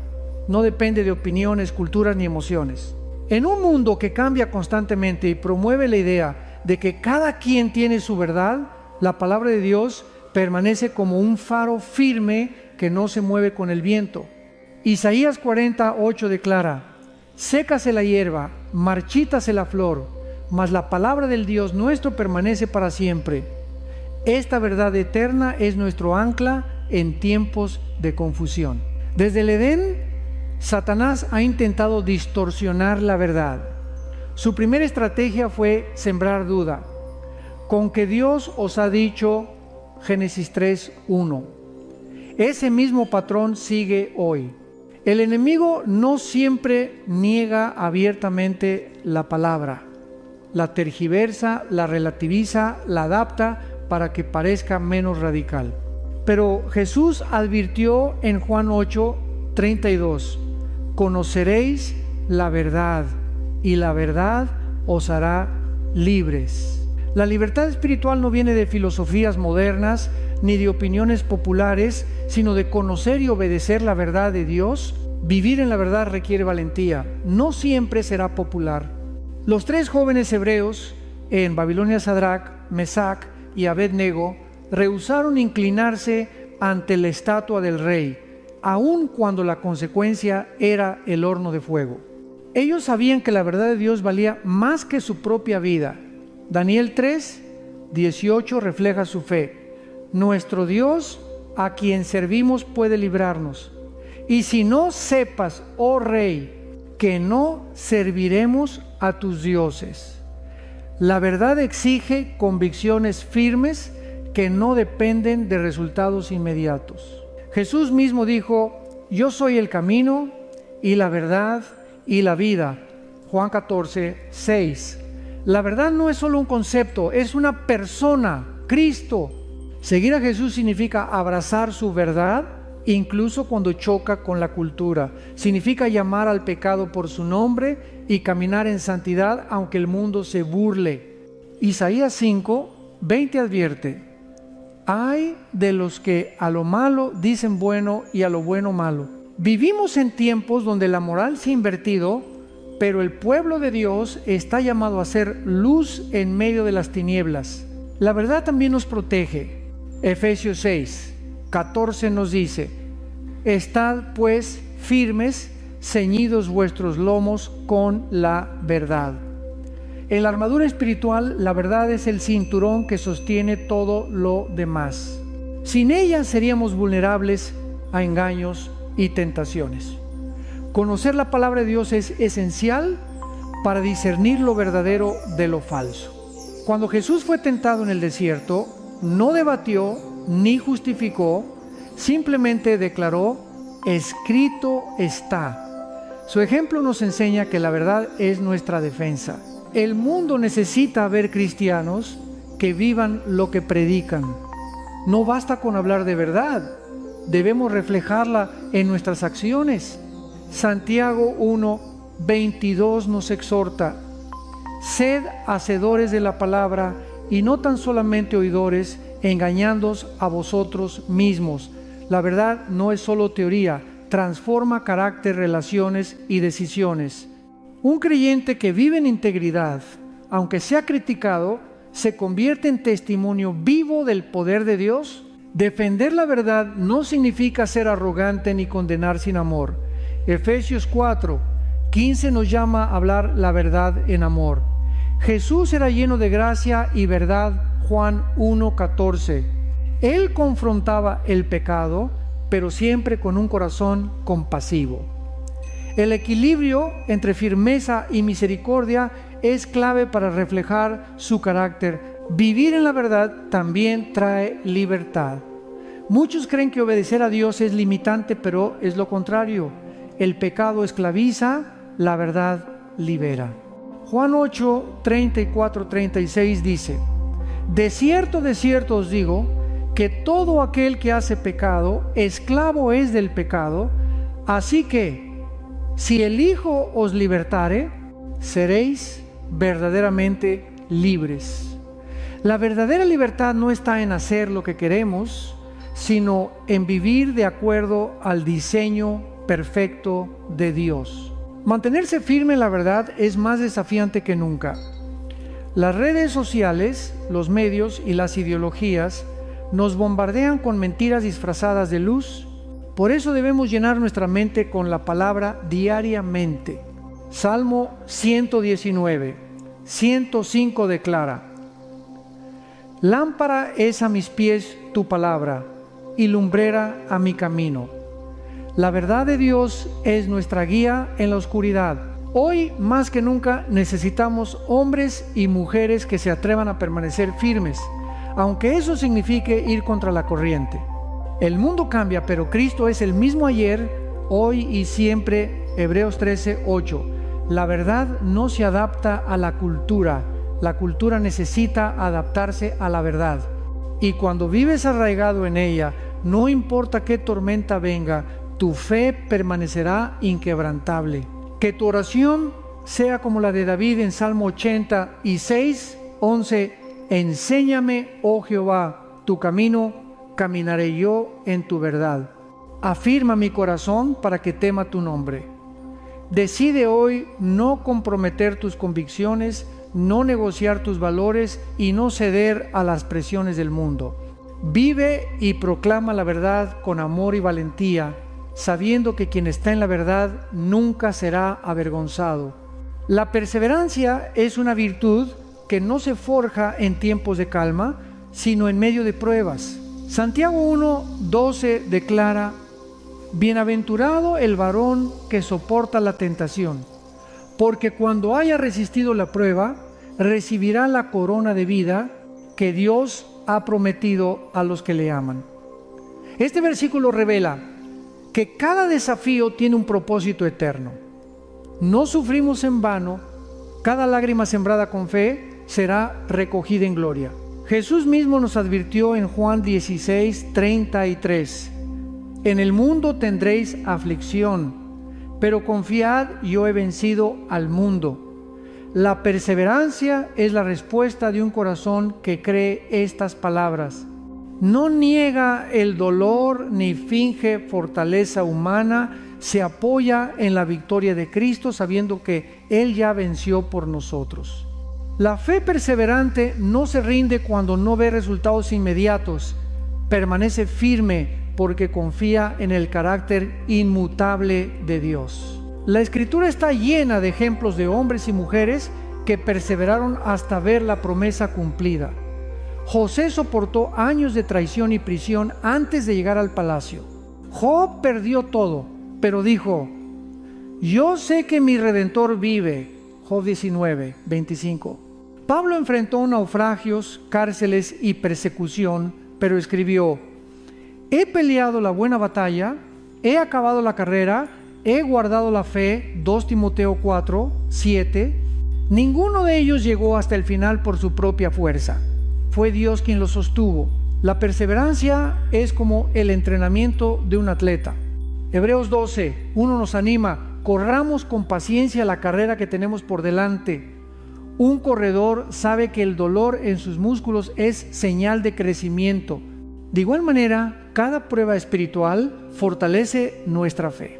No depende de opiniones, culturas ni emociones. En un mundo que cambia constantemente y promueve la idea de que cada quien tiene su verdad, la palabra de Dios permanece como un faro firme que no se mueve con el viento. Isaías 40:8 declara: sécase la hierba, marchítase la flor, mas la palabra del Dios nuestro permanece para siempre. Esta verdad eterna es nuestro ancla en tiempos de confusión. Desde el Edén, Satanás ha intentado distorsionar la verdad. Su primera estrategia fue sembrar duda. Con que Dios os ha dicho, Génesis 3:1. Ese mismo patrón sigue hoy. El enemigo no siempre niega abiertamente la palabra. La tergiversa, la relativiza, la adapta para que parezca menos radical. Pero Jesús advirtió en Juan 8:32: conoceréis la verdad y la verdad os hará libres. La libertad espiritual no viene de filosofías modernas ni de opiniones populares, sino de conocer y obedecer la verdad de Dios. Vivir en la verdad requiere valentía. No siempre será popular. Los 3 jóvenes hebreos en Babilonia, Sadrach, Mesac y Abednego, rehusaron inclinarse ante la estatua del rey, aun cuando la consecuencia era el horno de fuego. Ellos sabían que la verdad de Dios valía más que su propia vida. Daniel 3:18 refleja su fe. Nuestro Dios, a quien servimos, puede librarnos. Y si no sepas, oh rey, que no serviremos a tus dioses. La verdad exige convicciones firmes que no dependen de resultados inmediatos. Jesús mismo dijo: yo soy el camino y la verdad y la vida. Juan 14:6. La verdad no es solo un concepto, es una persona, Cristo. Seguir a Jesús significa abrazar su verdad, incluso cuando choca con la cultura. Significa llamar al pecado por su nombre y caminar en santidad aunque el mundo se burle. Isaías 5:20 advierte: ay de los que a lo malo dicen bueno y a lo bueno malo. Vivimos en tiempos donde la moral se ha invertido, pero el pueblo de Dios está llamado a ser luz en medio de las tinieblas. La verdad también nos protege. Efesios 6:14 nos dice: estad pues firmes, ceñidos vuestros lomos con la verdad. En la armadura espiritual, la verdad es el cinturón que sostiene todo lo demás. Sin ella seríamos vulnerables a engaños y tentaciones. Conocer la palabra de Dios es esencial para discernir lo verdadero de lo falso. Cuando Jesús fue tentado en el desierto, no debatió ni justificó, simplemente declaró: escrito está. Su ejemplo nos enseña que la verdad es nuestra defensa. El mundo necesita ver cristianos que vivan lo que predican. No basta con hablar de verdad, debemos reflejarla en nuestras acciones. Santiago 1:22 nos exhorta: sed hacedores de la palabra y no tan solamente oidores, engañándoos a vosotros mismos. La verdad no es solo teoría, transforma carácter, relaciones y decisiones. Un creyente que vive en integridad, aunque sea criticado, se convierte en testimonio vivo del poder de Dios. Defender la verdad no significa ser arrogante ni condenar sin amor. Efesios 4:15 nos llama a hablar la verdad en amor. Jesús era lleno de gracia y verdad. Juan 1:14. Él confrontaba el pecado, pero siempre con un corazón compasivo. El equilibrio entre firmeza y misericordia es clave para reflejar su carácter. Vivir en la verdad también trae libertad. Muchos creen que obedecer a Dios es limitante, pero es lo contrario. El pecado esclaviza, la verdad libera. Juan 8, 34, 36 dice: de cierto os digo, que todo aquel que hace pecado, esclavo es del pecado. Así que, si el Hijo os libertare, seréis verdaderamente libres. La verdadera libertad no está en hacer lo que queremos, sino en vivir de acuerdo al diseño perfecto de Dios. Mantenerse firme en la verdad es más desafiante que nunca. Las redes sociales, los medios y las ideologías nos bombardean con mentiras disfrazadas de luz. Por eso debemos llenar nuestra mente con la palabra diariamente. Salmo 119, 105 declara: lámpara es a mis pies tu palabra y lumbrera a mi camino. La verdad de Dios es nuestra guía en la oscuridad. Hoy más que nunca necesitamos hombres y mujeres que se atrevan a permanecer firmes, aunque eso signifique ir contra la corriente. El mundo cambia, pero Cristo es el mismo ayer, hoy y siempre. Hebreos 13, 8. La verdad no se adapta a la cultura necesita adaptarse a la verdad. Y cuando vives arraigado en ella, no importa qué tormenta venga, tu fe permanecerá inquebrantable. Que tu oración sea como la de David en Salmo 86, 11: enséñame, oh Jehová, tu camino, caminaré yo en tu verdad. Afirma mi corazón para que tema tu nombre. Decide hoy no comprometer tus convicciones, no negociar tus valores y no ceder a las presiones del mundo. Vive y proclama la verdad con amor y valentía, sabiendo que quien está en la verdad nunca será avergonzado. La perseverancia es una virtud que no se forja en tiempos de calma, sino en medio de pruebas. Santiago 1:12 declara: bienaventurado el varón que soporta la tentación, porque cuando haya resistido la prueba, recibirá la corona de vida que Dios ha prometido a los que le aman. Este versículo revela que cada desafío tiene un propósito eterno. No sufrimos en vano. Cada lágrima sembrada con fe será recogida en gloria. Jesús mismo nos advirtió en Juan 16, 33: en el mundo tendréis aflicción, pero confiad, yo he vencido al mundo. La perseverancia es la respuesta de un corazón que cree estas palabras. No niega el dolor ni finge fortaleza humana, se apoya en la victoria de Cristo, sabiendo que Él ya venció por nosotros. La fe perseverante no se rinde cuando no ve resultados inmediatos, permanece firme porque confía en el carácter inmutable de Dios. La Escritura está llena de ejemplos de hombres y mujeres que perseveraron hasta ver la promesa cumplida. José soportó años de traición y prisión antes de llegar al palacio. Job perdió todo, pero dijo: yo sé que mi Redentor vive. Job 19, 25. Pablo enfrentó naufragios, cárceles y persecución, pero escribió: he peleado la buena batalla, he acabado la carrera, he guardado la fe. 2 Timoteo 4, 7. Ninguno de ellos llegó hasta el final por su propia fuerza. Fue Dios quien los sostuvo. La perseverancia es como el entrenamiento de un atleta. Hebreos 12, 1 nos anima: corramos con paciencia la carrera que tenemos por delante. Un corredor sabe que el dolor en sus músculos es señal de crecimiento. De igual manera, cada prueba espiritual fortalece nuestra fe.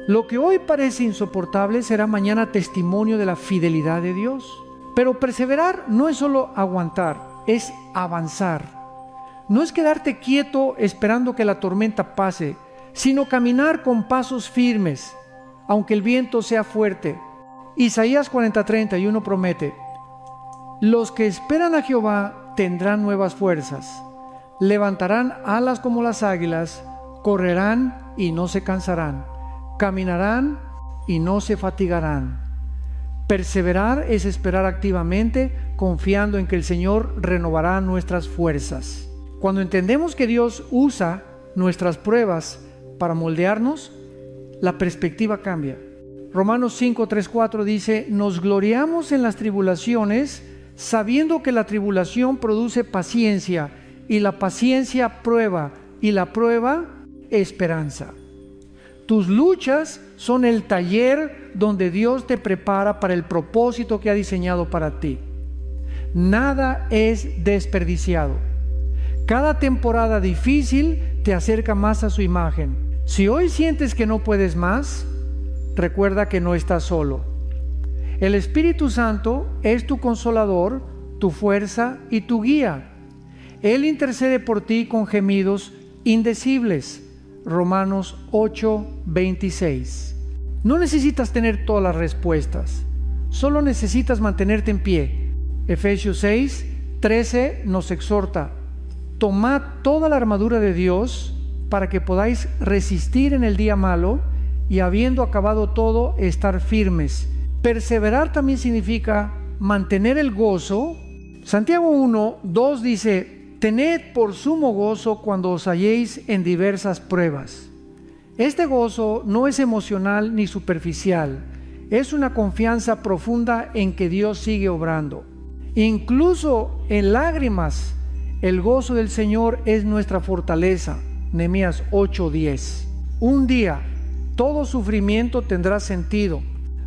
Lo que hoy parece insoportable será mañana testimonio de la fidelidad de Dios. Pero perseverar no es solo aguantar, es avanzar. No es quedarte quieto esperando que la tormenta pase, sino caminar con pasos firmes, aunque el viento sea fuerte. Isaías 40:31 promete: los que esperan a Jehová tendrán nuevas fuerzas, levantarán alas como las águilas, correrán y no se cansarán, caminarán y no se fatigarán. Perseverar es esperar activamente, confiando en que el Señor renovará nuestras fuerzas. Cuando entendemos que Dios usa nuestras pruebas para moldearnos, la perspectiva cambia. Romanos 5, 3, 4 dice: nos gloriamos en las tribulaciones, sabiendo que la tribulación produce paciencia, y la paciencia prueba, y la prueba esperanza. Tus luchas son el taller donde Dios te prepara para el propósito que ha diseñado para ti. Nada es desperdiciado. Cada temporada difícil te acerca más a su imagen. Si hoy sientes que no puedes más, recuerda que no estás solo. El Espíritu Santo es tu consolador, tu fuerza y tu guía. Él intercede por ti con gemidos indecibles. Romanos 8, 26. No necesitas tener todas las respuestas, solo necesitas mantenerte en pie. Efesios 6, 13 nos exhorta: tomad toda la armadura de Dios para que podáis resistir en el día malo y, habiendo acabado todo, estar firmes. Perseverar también significa mantener el gozo. Santiago 1, 2 dice: tened por sumo gozo cuando os halléis en diversas pruebas. Este gozo no es emocional ni superficial, es una confianza profunda en que Dios sigue obrando. Incluso en lágrimas, el gozo del Señor es nuestra fortaleza. Nehemías 8:10. Un día, todo sufrimiento tendrá sentido.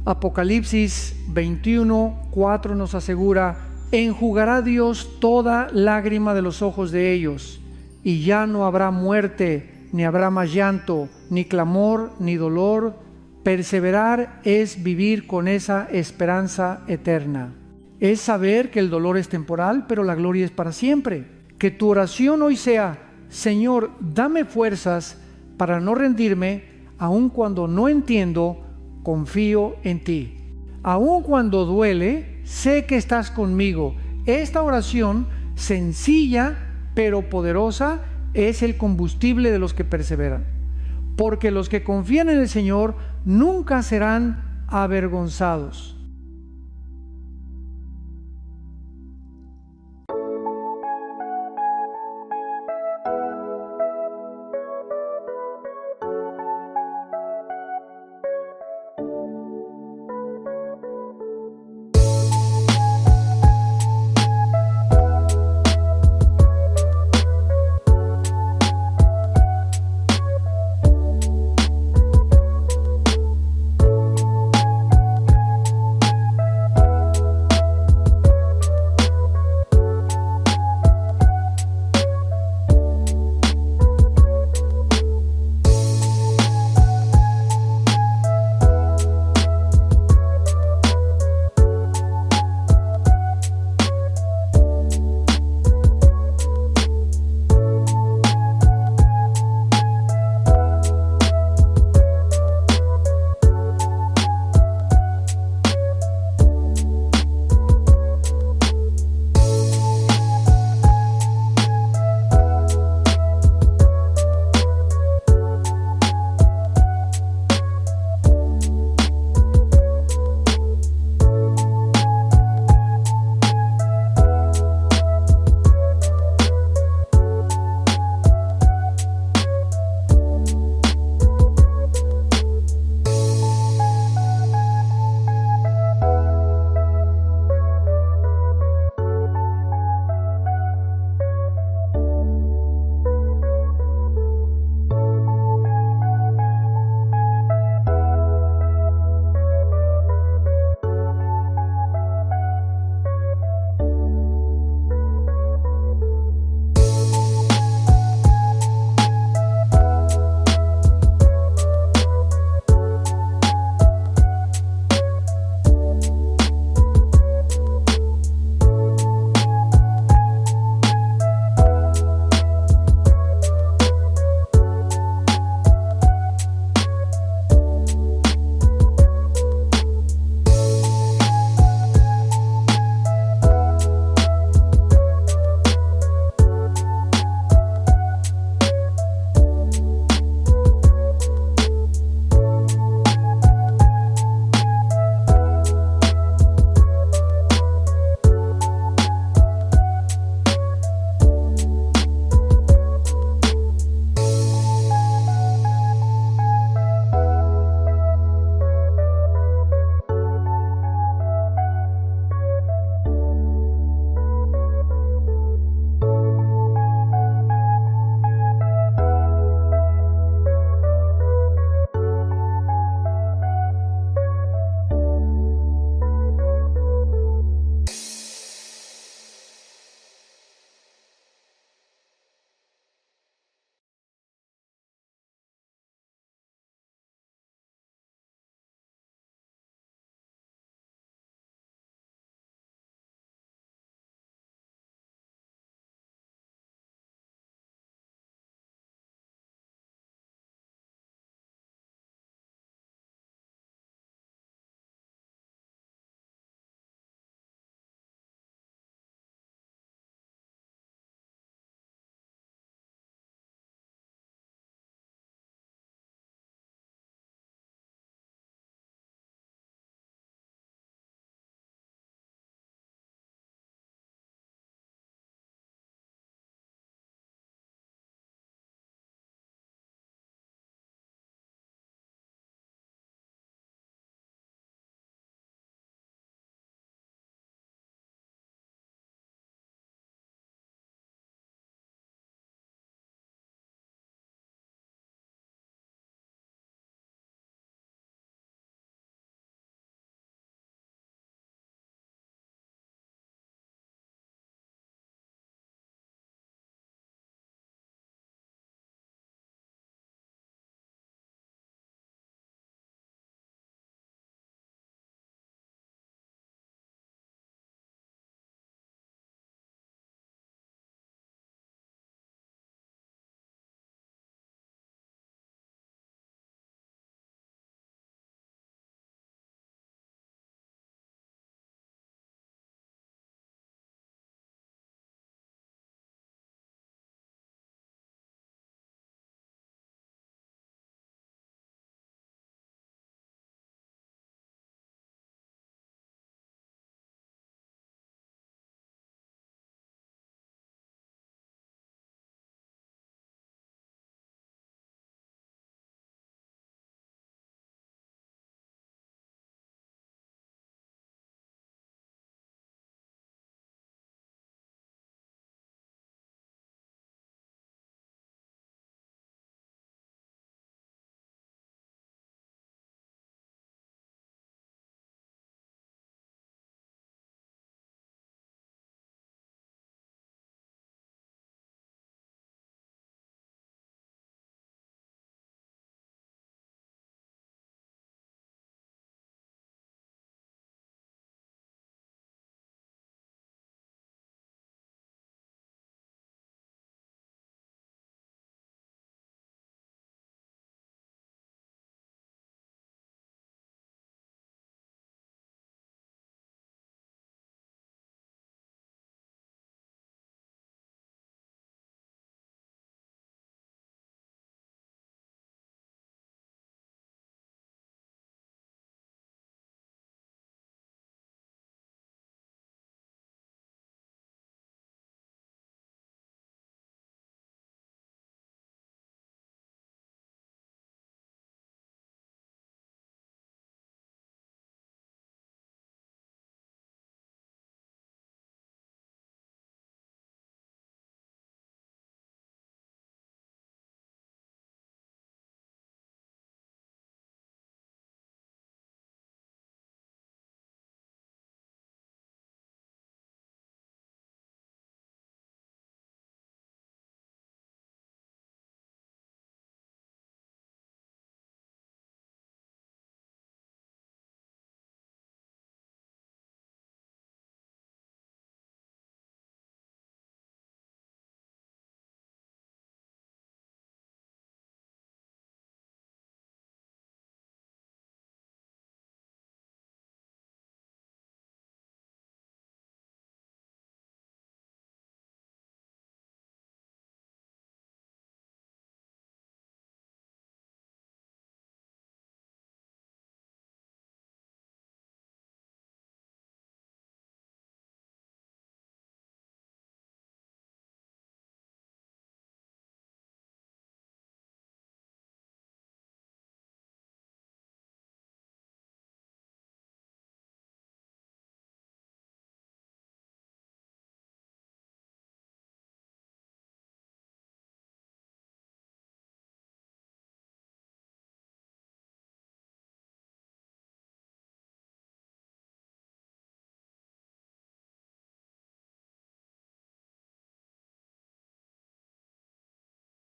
Apocalipsis 21:4 nos asegura: enjugará Dios toda lágrima de los ojos de ellos, y ya no habrá muerte, ni habrá más llanto, ni clamor, ni dolor. Perseverar es vivir con esa esperanza eterna. Es saber que el dolor es temporal, pero la gloria es para siempre. Que tu oración hoy sea: Señor, dame fuerzas para no rendirme, aun cuando no entiendo, confío en ti. Aun cuando duele, sé que estás conmigo. Esta oración, sencilla pero poderosa, es el combustible de los que perseveran. Porque los que confían en el Señor nunca serán avergonzados.